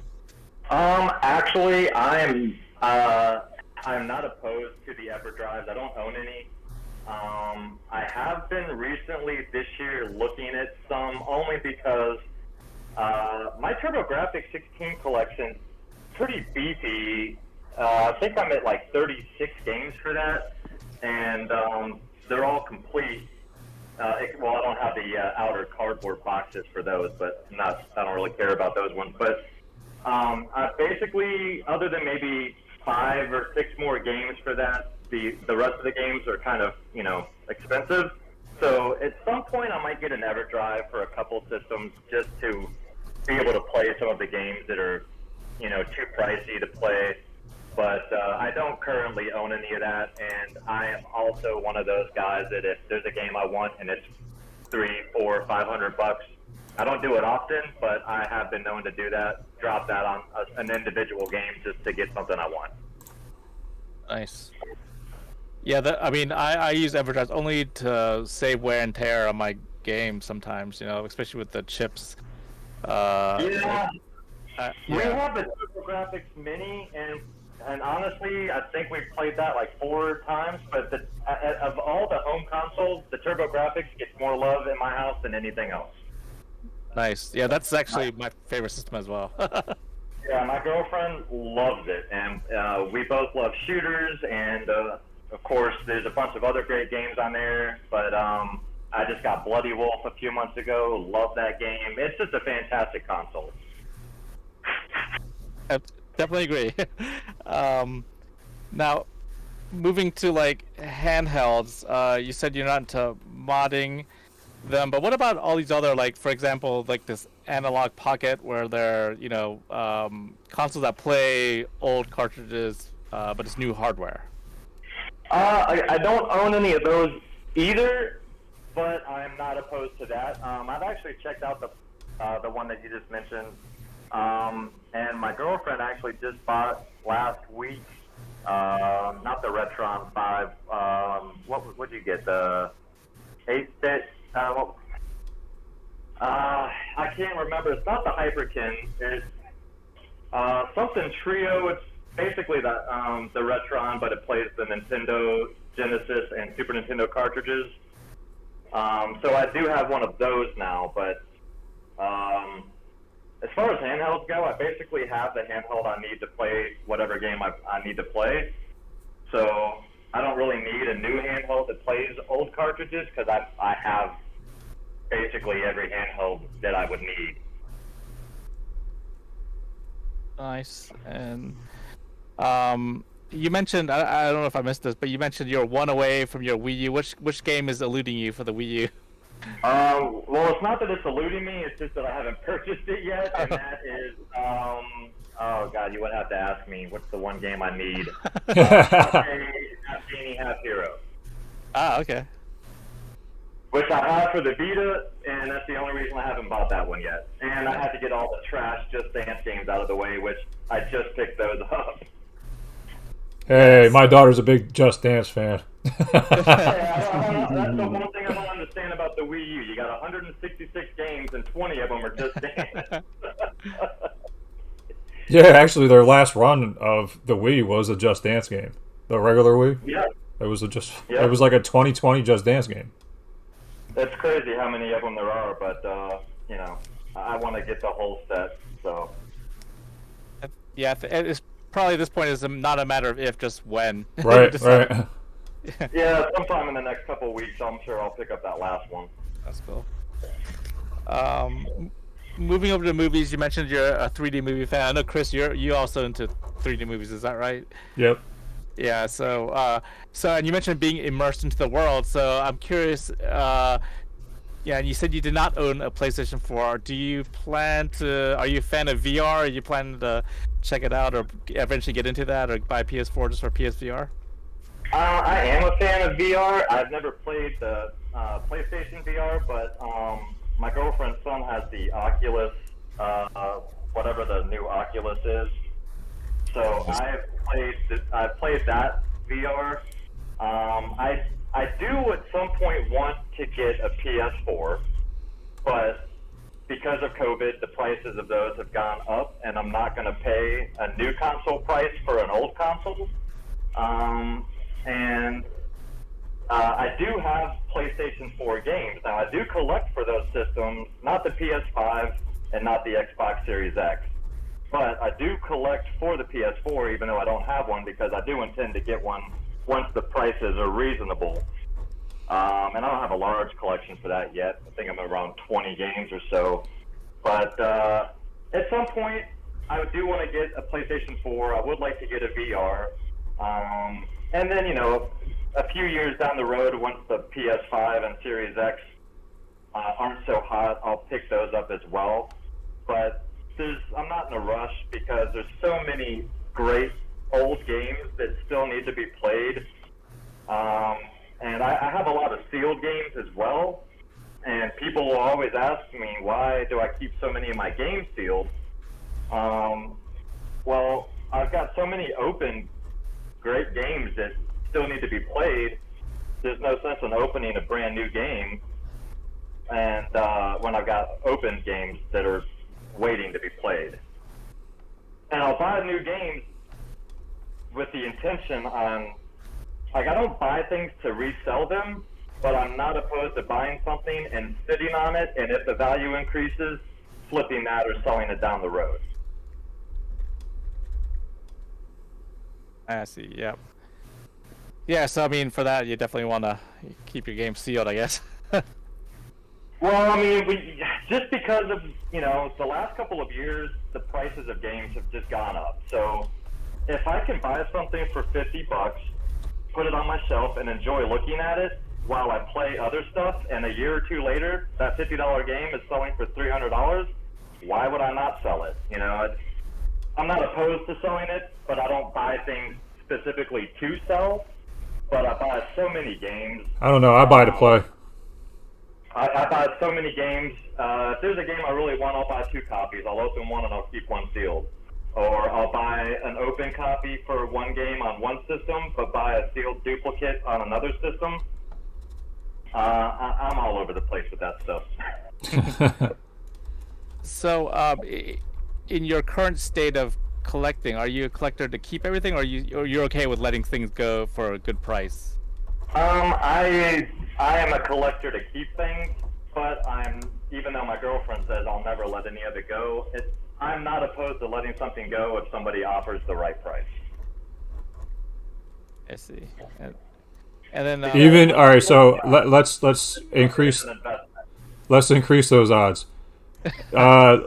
Actually, I'm not opposed to the EverDrives. I don't own any. I have been recently this year looking at some only because my TurboGrafx 16 collection is pretty beefy. I think I'm at like 36 games for that, and they're all complete. Well, I don't have the outer cardboard boxes for those, but I don't really care about those ones. But basically, other than maybe 5 or 6 more games for that, the rest of the games are kind of, expensive. So at some point, I might get an EverDrive for a couple systems just to be able to play some of the games that are, too pricey to play. But I don't currently own any of that, and I am also one of those guys that if there's a game I want and it's $300, $400, $500, I don't do it often, but I have been known to do that, drop that on an individual game just to get something I want. Nice. Yeah, I use EverDrive only to save wear and tear on my game sometimes, especially with the chips. We have the TurboGrafx Mini, and honestly, I think we've played that like 4 times, but of all the home consoles, the TurboGrafx gets more love in my house than anything else. Nice. Yeah, that's actually my favorite system as well. Yeah, my girlfriend loves it, and we both love shooters, and of course, there's a bunch of other great games on there, but I just got Bloody Wolf a few months ago. Love that game. It's just a fantastic console. I definitely agree. Now, moving to like handhelds, you said you're not into modding them, but what about all these other, like, for example, like this Analog Pocket, where they're consoles that play old cartridges, but it's new hardware? I don't own any of those either, but I'm not opposed to that. I've actually checked out the one that you just mentioned, and my girlfriend actually just bought last week, not the Retron 5. What did you get? The 8-bit. I can't remember. It's not the Hyperkin. It's something Trio. It's basically the Retron, but it plays the Nintendo Genesis and Super Nintendo cartridges. So I do have one of those now, but as far as handhelds go, I basically have the handheld I need to play whatever game I need to play. So I don't really need a new handheld that plays old cartridges because I have basically every handheld that I would need. Nice. And you mentioned, I don't know if I missed this, but you mentioned you're one away from your Wii U. Which game is eluding you for the Wii U? Well, it's not that it's eluding me, it's just that I haven't purchased it yet, and that is, oh god, you would have to ask me, what's the one game I need? Half Genie, Half Hero. Ah, okay. Which I have for the Vita, and that's the only reason I haven't bought that one yet. And I had to get all the trash Just Dance games out of the way, which I just picked those up. Hey, my daughter's a big Just Dance fan. That's the one thing I don't understand about the Wii U. You got 166 games, and 20 of them are Just Dance. Yeah, actually, their last run of the Wii was a Just Dance game. The regular Wii. Yeah. It was It was like a 2020 Just Dance game. It's crazy how many of them there are, but I want to get the whole set. So. Yeah, it's probably at this point is not a matter of if, just when. Right, right. Yeah, sometime in the next couple of weeks, I'm sure I'll pick up that last one. That's cool. Moving over to movies, you mentioned you're a 3D movie fan. I know, Chris, you also into 3D movies. Is that right? Yep. Yeah. So and you mentioned being immersed into the world. So I'm curious. Yeah, and you said you did not own a PlayStation 4. Do you plan to? Are you a fan of VR? Are you planning to check it out, or eventually get into that, or buy PS4 just for PSVR? I am a fan of VR. I've never played the PlayStation VR, but my girlfriend's son has the Oculus, whatever the new Oculus is. So I've played that VR. I do at some point want to get a PS4, but because of COVID, the prices of those have gone up, and I'm not going to pay a new console price for an old console. And I do have PlayStation 4 games. Now, I do collect for those systems, not the PS5 and not the Xbox Series X. But I do collect for the PS4, even though I don't have one, because I do intend to get one once the prices are reasonable. And I don't have a large collection for that yet. I think I'm around 20 games or so. But at some point, I do want to get a PlayStation 4. I would like to get a VR. And then, you know, a few years down the road, once the PS5 and Series X aren't so hot, I'll pick those up as well. But I'm not in a rush because there's so many great old games that still need to be played. And I have a lot of sealed games as well. And people will always ask me, why do I keep so many of my games sealed? Well, I've got so many open great games that still need to be played. There's no sense in opening a brand new game and when I've got open games that are waiting to be played. And I'll buy new games with the intention on, like, I don't buy things to resell them, but I'm not opposed to buying something and sitting on it, and if the value increases, flipping that or selling it down the road. I see, yep. Yeah, so I mean, for that, you definitely want to keep your game sealed, I guess. Well, I mean, just because of, you know, the last couple of years, the prices of games have just gone up. So if I can buy something for $50, put it on my shelf, and enjoy looking at it while I play other stuff, and a year or two later, that $50 game is selling for $300, why would I not sell it? You know, I'm not opposed to selling it, but I don't buy things specifically to sell. But I buy so many games. I don't know. I buy to play. I buy so many games. If there's a game I really want, I'll buy 2 copies. I'll open one and I'll keep one sealed. Or I'll buy an open copy for one game on one system, but buy a sealed duplicate on another system. I'm all over the place with that stuff. So, in your current state of collecting, are you a collector to keep everything, or you're okay with letting things go for a good price? I am a collector to keep things, but even though my girlfriend says I'll never let any of it go, I'm not opposed to letting something go if somebody offers the right price. I see. And then Even all right, so let's increase those odds.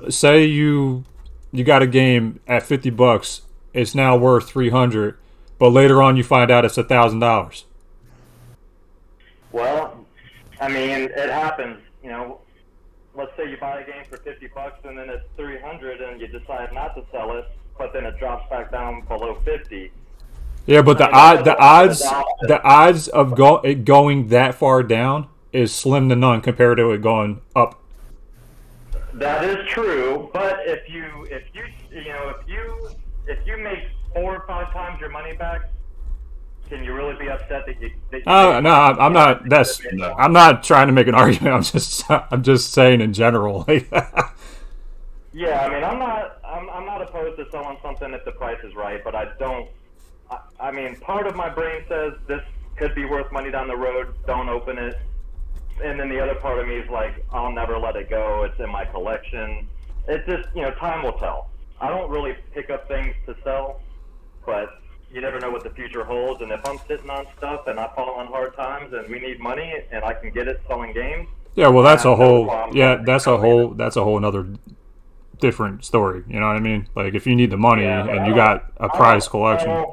Say you got a game at $50, it's now worth $300, but later on you find out it's $1,000. Well, I mean, it happens. You know, let's say you buy a game for $50 and then it's $300, and you decide not to sell it, but then it drops back down below $50. Yeah, but the odds of it going that far down is slim to none compared to it going up. That is true, but if you make 4 or 5 times your money back, can you really be upset that you? No, I'm not. I'm not trying to make an argument. I'm just saying in general. Yeah, I mean, I'm not opposed to selling something if the price is right, but I don't. I mean, part of my brain says this could be worth money down the road. Don't open it. And then the other part of me is like, I'll never let it go. It's in my collection. It's just, you know, time will tell. I don't really pick up things to sell, but you never know what the future holds. And if I'm sitting on stuff and I fall on hard times and we need money and I can get it selling games. Yeah, well, that's a whole another different story. You know what I mean? Like, if you need the money and you got a prize collection.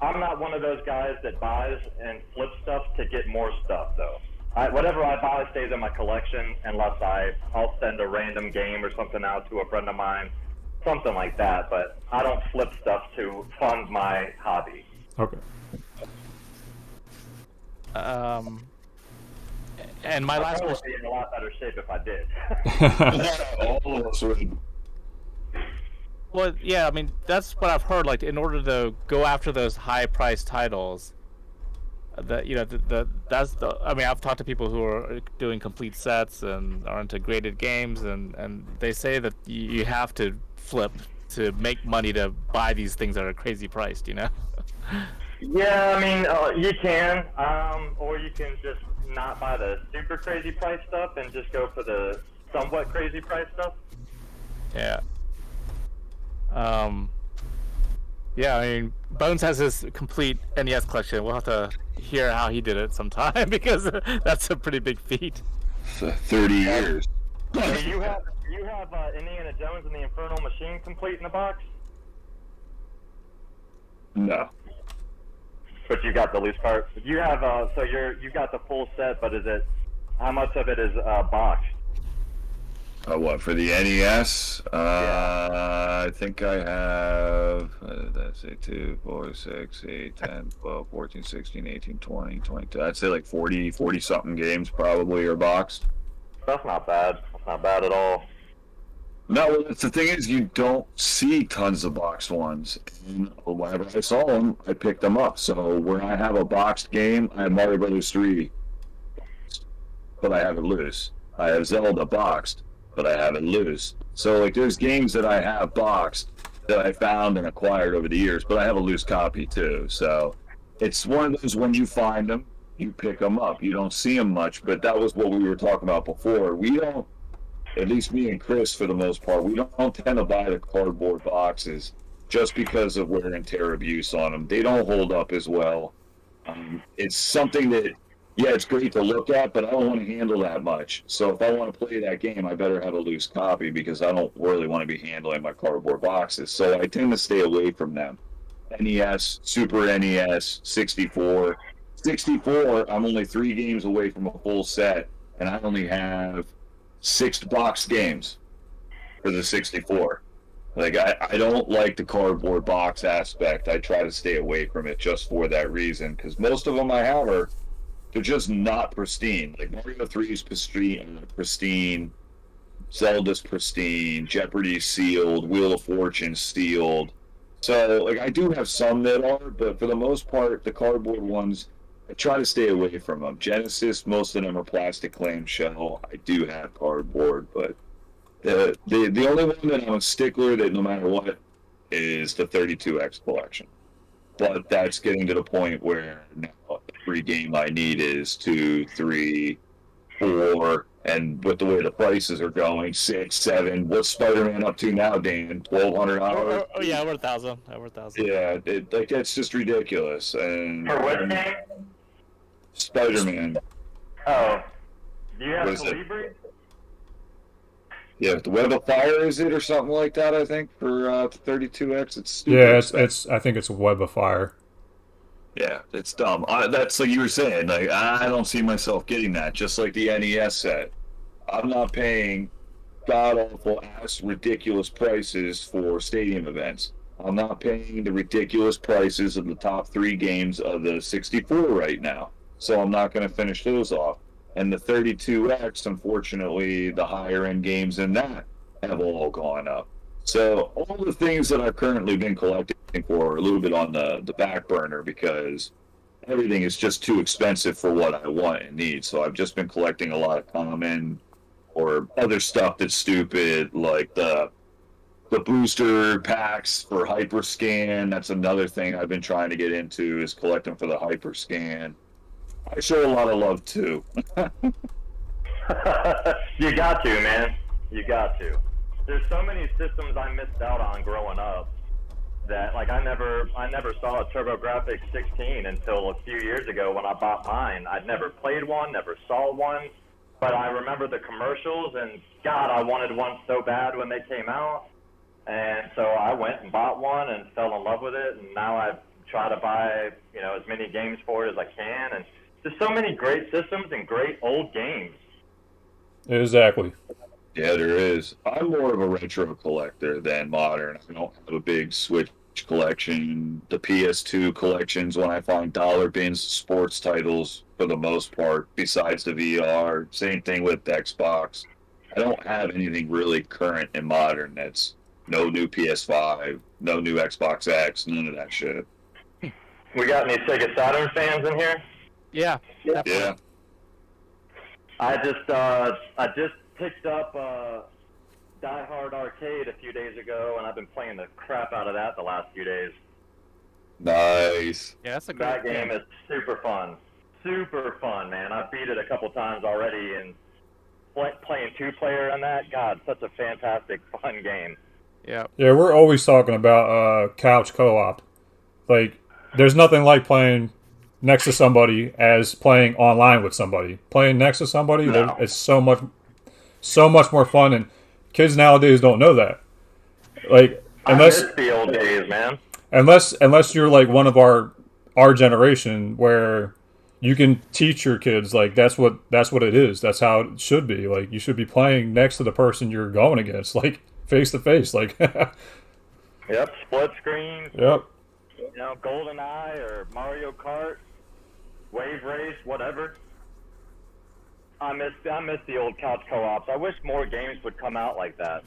I'm not one of those guys that buys and flips stuff to get more stuff, though. Whatever I buy stays in my collection unless I'll send a random game or something out to a friend of mine, something like that. But I don't flip stuff to fund my hobby. Okay. And my last question. I'd be in a lot better shape if I did. All of us would. Well, yeah, I mean, that's what I've heard. Like, in order to go after those high-priced titles, that's the. I mean, I've talked to people who are doing complete sets and are into graded games, and they say that you have to flip to make money to buy these things that are crazy priced. Yeah, I mean, you can, or you can just not buy the super crazy price stuff and just go for the somewhat crazy price stuff. Yeah. Yeah, I mean, Bones has his complete NES collection. We'll have to hear how he did it sometime because that's a pretty big feat. 30 years. Hey, you have Indiana Jones and the Infernal Machine complete in the box, No. but you got the loose part. You have so you got the full set, but how much of it is boxed? What, for the NES? Yeah. I think I have, let's say 2, 4, 6, 8, 10, 12, 14, 16, 18, 20, 22. I'd say like 40 something games probably are boxed. That's not bad. That's not bad at all. No, well, that's the thing is you don't see tons of boxed ones. And whenever I saw them, I picked them up. So when I have a boxed game, I have Mario Brothers 3, but I have it loose. I have Zelda boxed, but I have it loose. So like there's games that I have boxed that I found and acquired over the years, but I have a loose copy too. So it's one of those when you find them, you pick them up. You don't see them much, but that was what we were talking about before. We don't, at least me and Chris for the most part, we don't tend to buy the cardboard boxes just because of wear and tear abuse on them. They don't hold up as well. It's something that, yeah, it's great to look at, but I don't want to handle that much. So if I want to play that game, I better have a loose copy because I don't really want to be handling my cardboard boxes. So I tend to stay away from them. NES, Super NES, 64. 64, I'm only 3 games away from a full set, and I only have 6 boxed games for the 64. Like, I don't like the cardboard box aspect. I try to stay away from it just for that reason, because most of them I have they're just not pristine. Like Mario 3 is pristine, Zelda's pristine, Jeopardy's sealed, Wheel of Fortune's sealed. So, like, I do have some that are, but for the most part, the cardboard ones, I try to stay away from them. Genesis, most of them are plastic clamshell. I do have cardboard, but the only one that I'm a stickler that no matter what is the 32X collection. But that's getting to the point where now every game I need is 2, 3, 4, and with the way the prices are going, 6, 7. What's Spider-Man up to now, Dan? $1,200? Oh yeah, over 1,000. Over 1,000. Yeah, that's just ridiculous. And For what game? Spider-Man. Oh, do you have What is it? Calibri? Yeah, the Web of Fire is it or something like that? I think for 32X, it's stupid. Yeah, it's. I think it's a Web of Fire. Yeah, it's dumb. That's like you were saying. Like I don't see myself getting that. Just like the NES set, I'm not paying god awful ass ridiculous prices for stadium events. I'm not paying the ridiculous prices of the top 3 games of the 64 right now. So I'm not going to finish those off. And the 32X, unfortunately, the higher end games in that have all gone up. So all the things that I've currently been collecting for are a little bit on the back burner because everything is just too expensive for what I want and need. So I've just been collecting a lot of common or other stuff that's stupid, like the booster packs for Hyperscan. That's another thing I've been trying to get into is collecting for the Hyperscan. I show a lot of love too. You got to, man. You got to. There's so many systems I missed out on growing up that, like, I never saw a TurboGrafx 16 until a few years ago when I bought mine. I'd never played one, never saw one, but I remember the commercials, and God, I wanted one so bad when they came out. And so I went and bought one and fell in love with it, and now I try to buy, as many games for it as I can. And there's so many great systems and great old games. Exactly. Yeah, there is. I'm more of a retro collector than modern. I don't have a big Switch collection. The PS2 collections, when I find dollar bins, sports titles for the most part, besides the VR. Same thing with Xbox. I don't have anything really current and modern that's no new PS5, no new Xbox X, none of that shit. We got any Sega Saturn fans in here? Yeah, definitely. Yeah. I just picked up Die Hard Arcade a few days ago, and I've been playing the crap out of that the last few days. Nice. Yeah, that's a That great game is super fun. Super fun, man. I've beat it a couple times already, and playing 2-player on that, God, such a fantastic, fun game. Yeah. Yeah, we're always talking about couch co-op. Like, there's nothing like playing next to somebody as playing online with somebody. Playing next to somebody, No. it's so much more fun, and kids nowadays don't know that. Like, I unless miss the old days, man. unless you're like one of our generation where you can teach your kids like that's what it is. That's how it should be. Like, you should be playing next to the person you're going against, like face to face. Like, Yep, split screen, yep. you know, GoldenEye or Mario Kart, Wave Race, whatever. I miss the old couch co-ops. I wish more games would come out like that.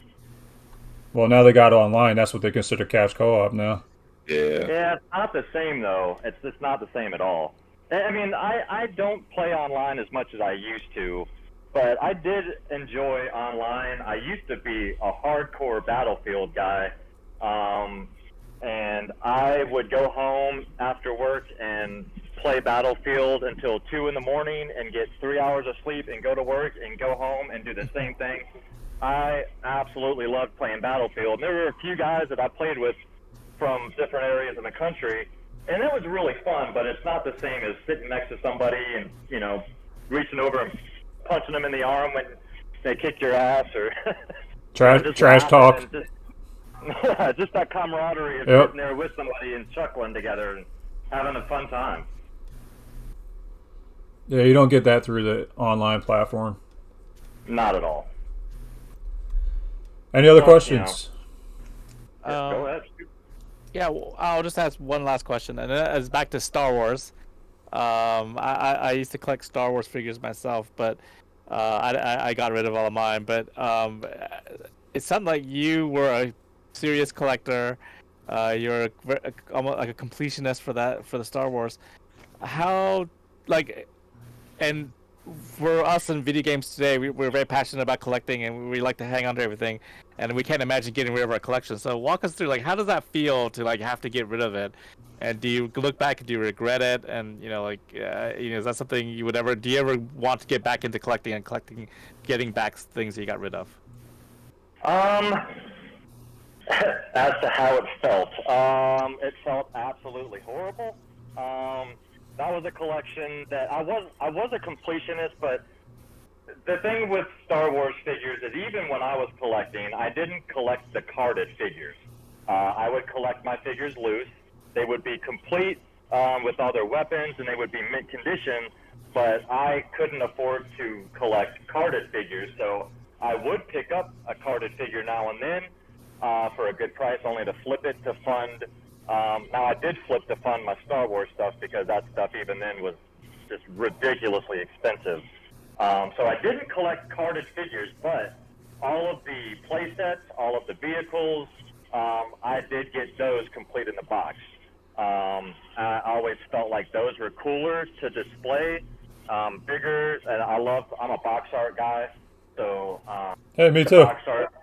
Well, now they got online. That's what they consider couch co-op now. Yeah. Yeah, it's not the same though. It's just not the same at all. I mean, I don't play online as much as I used to, but I did enjoy online. I used to be a hardcore Battlefield guy, and I would go home after work and play Battlefield until 2 in the morning and get 3 hours of sleep and go to work and go home and do the same thing. I absolutely loved playing Battlefield. And there were a few guys that I played with from different areas in the country, and it was really fun, but it's not the same as sitting next to somebody and, you know, reaching over and punching them in the arm when they kick your ass or Trash just trash laughing talk. and just that camaraderie of Yep. sitting there with somebody and chuckling together and having a fun time. Yeah, you don't get that through the online platform. Not at all. Any other Well, questions? Go ahead. Yeah, well, I'll just ask one last question, and it's back to Star Wars. I used to collect Star Wars figures myself, but I got rid of all of mine. But it sounded like you were a serious collector. You're almost like a completionist for the Star Wars. How, like, and for us in video games today, we're very passionate about collecting, and we like to hang on to everything, and we can't imagine getting rid of our collection. So walk us through, like, how does that feel to like have to get rid of it? And do you look back and do you regret it? And like, is that something you would ever? Do you ever want to get back into collecting, getting back things that you got rid of? As to how it felt absolutely horrible. That was a collection that I was a completionist, but the thing with Star Wars figures is even when I was collecting, I didn't collect the carded figures. I would collect my figures loose. They would be complete with all their weapons, and they would be mint condition, but I couldn't afford to collect carded figures, so I would pick up a carded figure now and then for a good price, only to flip it to fund. Now, I did flip to fund my Star Wars stuff because that stuff even then was just ridiculously expensive. So I didn't collect carded figures, but all of the play sets, all of the vehicles, I did get those complete in the box. I always felt like those were cooler to display, bigger, and I'm a box art guy, so Hey, me the too. box art,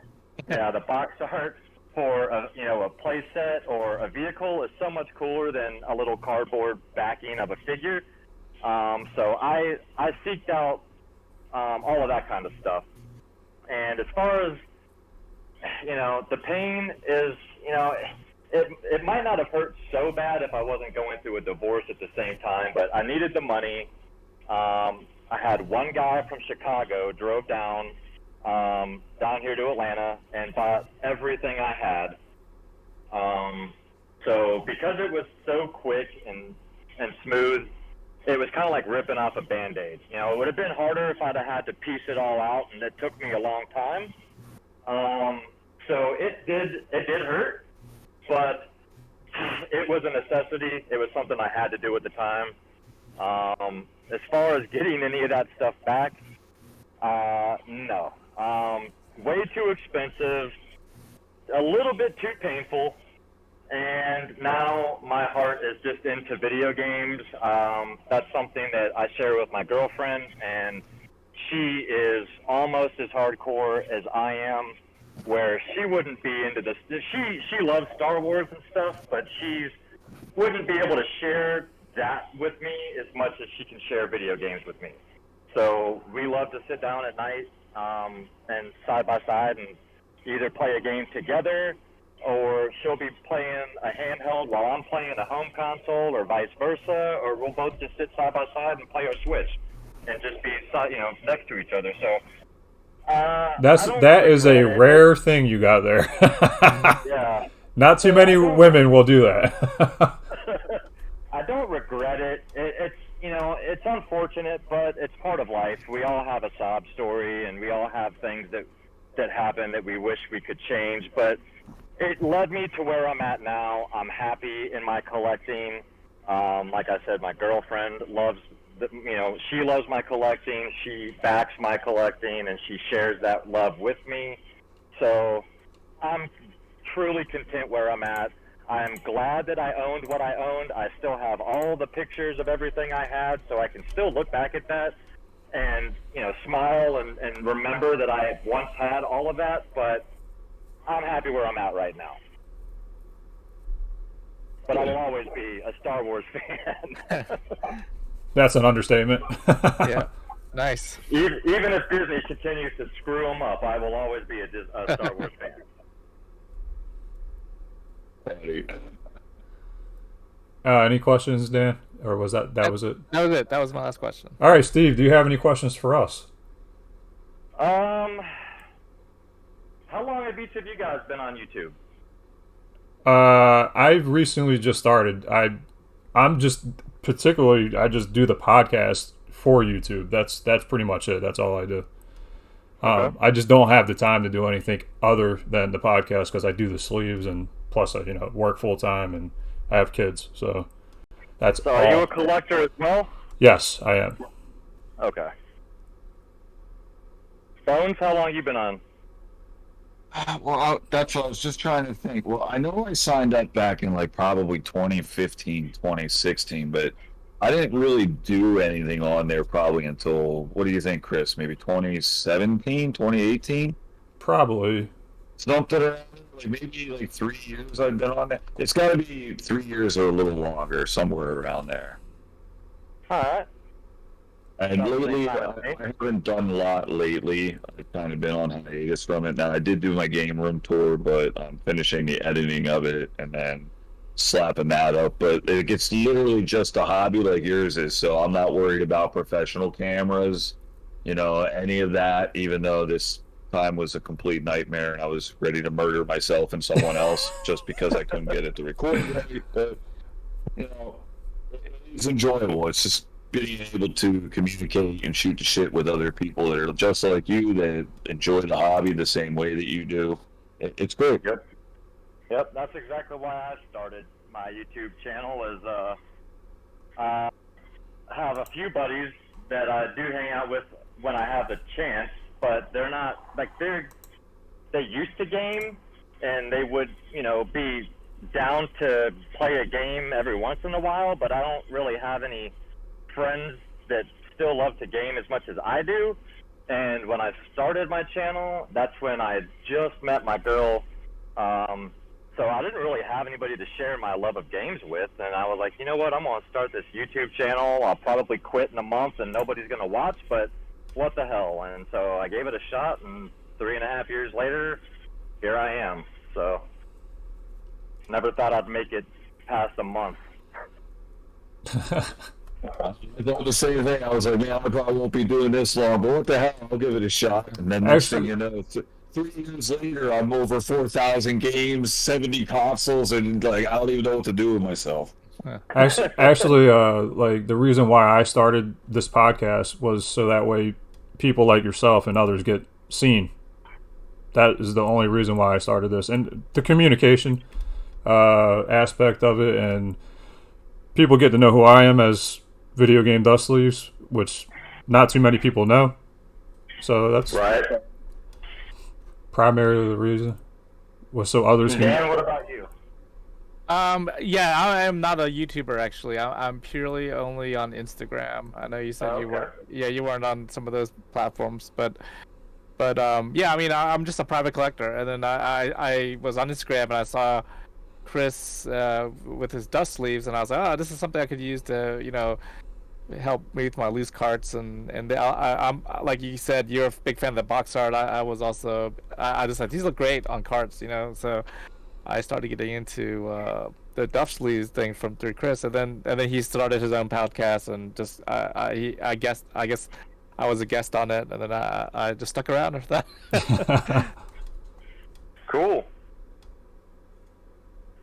yeah, the box art for a play set or a vehicle is so much cooler than a little cardboard backing of a figure. So I seeked out all of that kind of stuff. And as far as the pain is, it might not have hurt so bad if I wasn't going through a divorce at the same time, but I needed the money. I had one guy from Chicago drove down here to Atlanta and bought everything I had. So because it was so quick and smooth, it was kind of like ripping off a Band-Aid. It would have been harder if I'd have had to piece it all out, and it took me a long time. So it did hurt, but it was a necessity. It was something I had to do at the time. As far as getting any of that stuff back, no. Way too expensive, a little bit too painful, and now my heart is just into video games. That's something that I share with my girlfriend, and she is almost as hardcore as I am, where she wouldn't be into this. She loves Star Wars and stuff, but she wouldn't be able to share that with me as much as she can share video games with me. So we love to sit down at night and side by side and either play a game together, or she'll be playing a handheld while I'm playing a home console, or vice versa, or we'll both just sit side by side and play our Switch and just be, next to each other. So that is a rare thing you got there. Yeah. Not too many women will do that. I don't regret it. It's unfortunate, but it's part of life. We all have a sob story, and we all have things that happen that we wish we could change. But it led me to where I'm at now. I'm happy in my collecting. Like I said, my girlfriend loves, she loves my collecting. She backs my collecting, and she shares that love with me. So I'm truly content where I'm at. I'm glad that I owned what I owned. I still have all the pictures of everything I had, so I can still look back at that and, smile and remember that I once had all of that, but I'm happy where I'm at right now. But I will always be a Star Wars fan. That's an understatement. Yeah, nice. Even if Disney continues to screw them up, I will always be a Star Wars fan. Any questions, Dan? Or was that was it? That was it. That was my last question. All right, Steve, do you have any questions for us? How long have each of you guys been on YouTube? I've recently just started. I'm just particularly, I just do the podcast for YouTube. That's pretty much it. That's all I do. Okay. I just don't have the time to do anything other than the podcast because I do the sleeves, and plus I work full time and I have kids. So that's So are you a collector as well? Yes, I am. Okay. Bones, how long you been on? Well, that's what I was just trying to think. Well, I know I signed up back in probably 2015, 2016, but I didn't really do anything on there probably until, what do you think, Chris? Maybe 2017, 2018? Probably. Something around maybe 3 years I've been on there. It's got to be 3 years or a little longer, somewhere around there. All right. And lately, I haven't done a lot lately. I've kind of been on hiatus from it. Now, I did do my game room tour, but I'm finishing the editing of it and then slapping that up. But it gets literally just a hobby like yours is, so I'm not worried about professional cameras, any of that, even though this time was a complete nightmare and I was ready to murder myself and someone else just because I couldn't get it to record right. But, it's enjoyable. It's just being able to communicate and shoot the shit with other people that are just like you, that enjoy the hobby the same way that you do. It's great. Yep, that's exactly why I started my YouTube channel. Is I have a few buddies that I do hang out with when I have the chance, but they're not they used to game, and they would be down to play a game every once in a while, but I don't really have any friends that still love to game as much as I do. And when I started my channel, that's when I just met my girl. So I didn't really have anybody to share my love of games with, and I was like, you know what, I'm going to start this YouTube channel. I'll probably quit in a month and nobody's going to watch, but what the hell? And so I gave it a shot, and 3.5 years later, here I am. So never thought I'd make it past a month. I thought the same thing. I was like, man, I probably won't be doing this long, but what the hell? I'll give it a shot. And then next thing you know, 3 years later, I'm over 4,000 games, 70 consoles, and I don't even know what to do with myself. Actually, the reason why I started this podcast was so that way people like yourself and others get seen. That is the only reason why I started this, and the communication aspect of it, and people get to know who I am as Video Game Dust Sleeves, which not too many people know. So that's right. Primarily the reason was so others can. Dan, what about you? Yeah, I am not a YouTuber actually. I'm purely only on Instagram. I know you said you were, yeah, you weren't on some of those platforms, but yeah, I mean, I'm just a private collector, and then I was on Instagram and I saw Chris with his dust sleeves, and I was like, oh, this is something I could use to, help me with my loose carts, and I'm like you said, you're a big fan of the box art. I was also, I just like these look great on carts, so. I started getting into the Duff Sleeves thing from through Chris, and then he started his own podcast, and just I guess I was a guest on it, and then I just stuck around after that. Cool.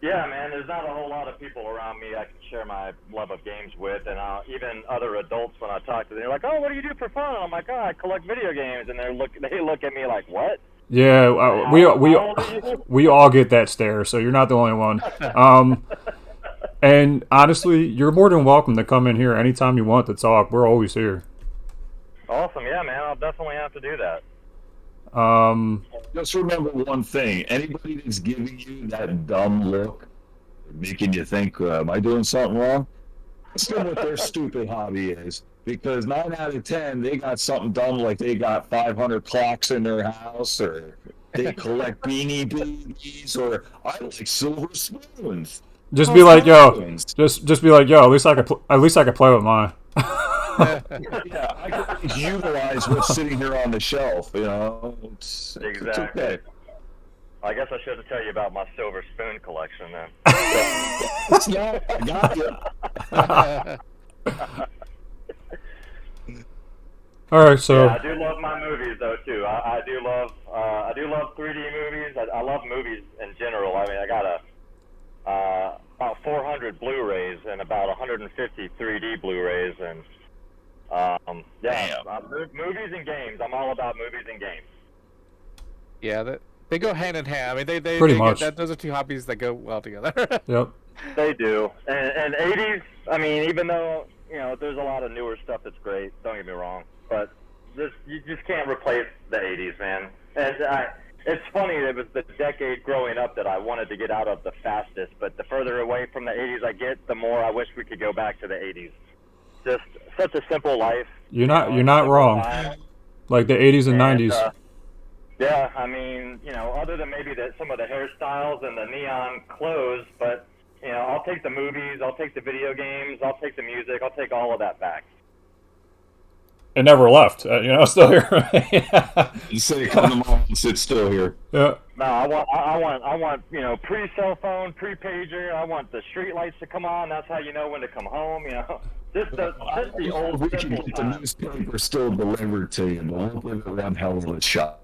Yeah, man, there's not a whole lot of people around me I can share my love of games with, and even other adults, when I talk to them, they're like, "Oh, what do you do for fun?" And I'm like, "Oh, I collect video games," and they look at me like, "What?" Yeah, we all get that stare, so you're not the only one. And honestly, you're more than welcome to come in here anytime you want to talk. We're always here. Awesome, yeah, man. I'll definitely have to do that. Just remember one thing: anybody that's giving you that dumb look, making you think, "Am I doing something wrong?" Ask them what their stupid hobby is. Because 9 out of 10, they got something dumb, like they got 500 clocks in their house, or they collect Beanie Babies, or I like silver spoons. Just be like, yo, just be like, yo. At least I could play with mine. Yeah, I can utilize what's sitting here on the shelf. It's okay. I guess I should tell you about my silver spoon collection then. Yeah, I got you. All right, so yeah, I do love my movies though too. I do love 3D movies. I love movies in general. I mean, I got about 400 Blu-rays and about 150 3D Blu-rays, and movies and games. I'm all about movies and games. Yeah, they go hand in hand. I mean, they pretty much. Those are two hobbies that go well together. Yep. They do, and 80s. I mean, even though there's a lot of newer stuff that's great. Don't get me wrong. But you just can't replace the 80s, man. And it's funny, it was the decade growing up that I wanted to get out of the fastest, but the further away from the 80s I get, the more I wish we could go back to the 80s. Just such a simple life. You're not wrong. Time. Like the 80s and 90s. Yeah, I mean, other than maybe some of the hairstyles and the neon clothes, but, I'll take the movies, I'll take the video games, I'll take the music, I'll take all of that back. It never left. Still here. You say come to mom and sit still here. Yeah. No, I want pre-cell phone, pre-pager. I want the street lights to come on. That's how you know when to come home. Just the old we can simple get time. the newspaper still delivered to you, but I'll give it one hell of a shot.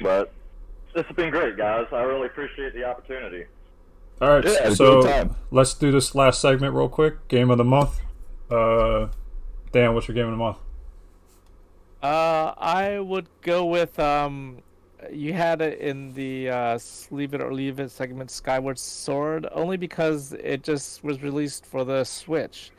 But this has been great, guys. I really appreciate the opportunity. All right, Yeah, so let's do this last segment real quick. Game of the month. Dan, what's your game of the month? I would go with you had it in the Sleeve It or Leave It segment, Skyward Sword, only because it just was released for the Switch,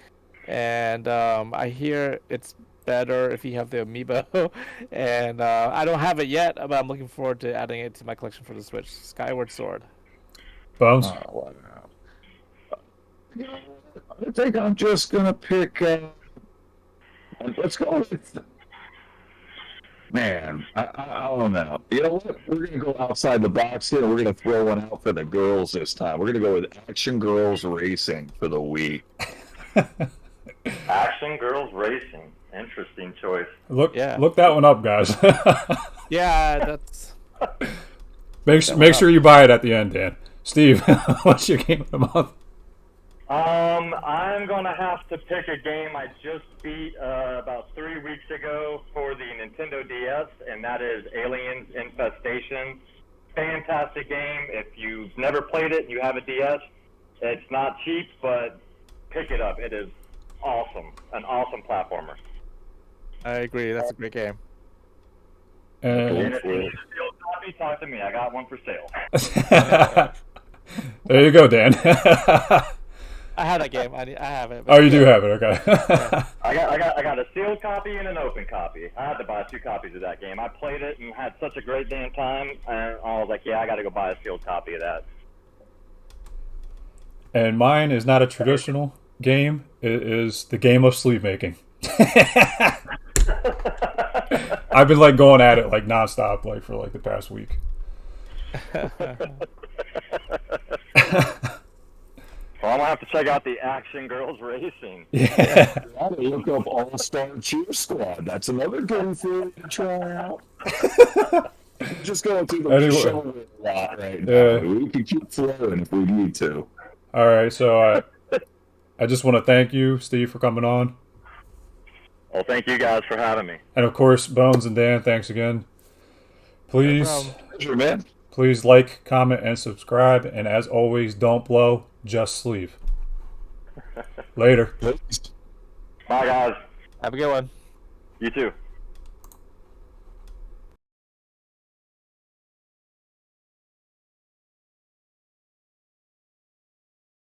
and I hear it's better if you have the amiibo, and I don't have it yet, but I'm looking forward to adding it to my collection for the Switch. Skyward Sword. Bones? I think I'm just gonna pick. Let's go with. Man, I don't know. You know what? We're gonna go outside the box here. We're gonna throw one out for the girls this time. We're gonna go with Action Girls Racing for the Wii. Action Girls Racing. Interesting choice. Look that one up, guys. Yeah, that's. Make sure you buy it at the end, Dan. Steve, what's your game of the month? I'm gonna have to pick a game I just beat about 3 weeks ago for the Nintendo DS, and that is Aliens Infestation. Fantastic game. If you've never played it and you have a DS, it's not cheap, but pick it up. It is awesome. An awesome platformer. I agree. That's a great game. And if you need a sealed copy, talk to me. I got one for sale. There you go, Dan. I have that game. I have it. Oh, you do have it. Okay. I got a sealed copy and an open copy. I had to buy 2 copies of that game. I played it and had such a great damn time, and I was like, yeah, I got to go buy a sealed copy of that. And mine is not a traditional game. It is the game of sleeve making. I've been like going at it like nonstop, like for like the past week. Well, I'm gonna have to check out the Action Girls Racing. Yeah. I gotta look up All Star Cheer Squad. That's another game for you to try out. I'm just going through the Anyway. show a lot right now. Yeah. We can keep flowing if we need to. All right, so I just want to thank you, Steve, for coming on, Well, thank you guys for having me. and of course, Bones and Dan. Thanks again. Please, problem. Pleasure, man. please like, comment, and subscribe. And as always, don't blow, just sleeve. Later. Please. Bye, guys. Have a good one. You too.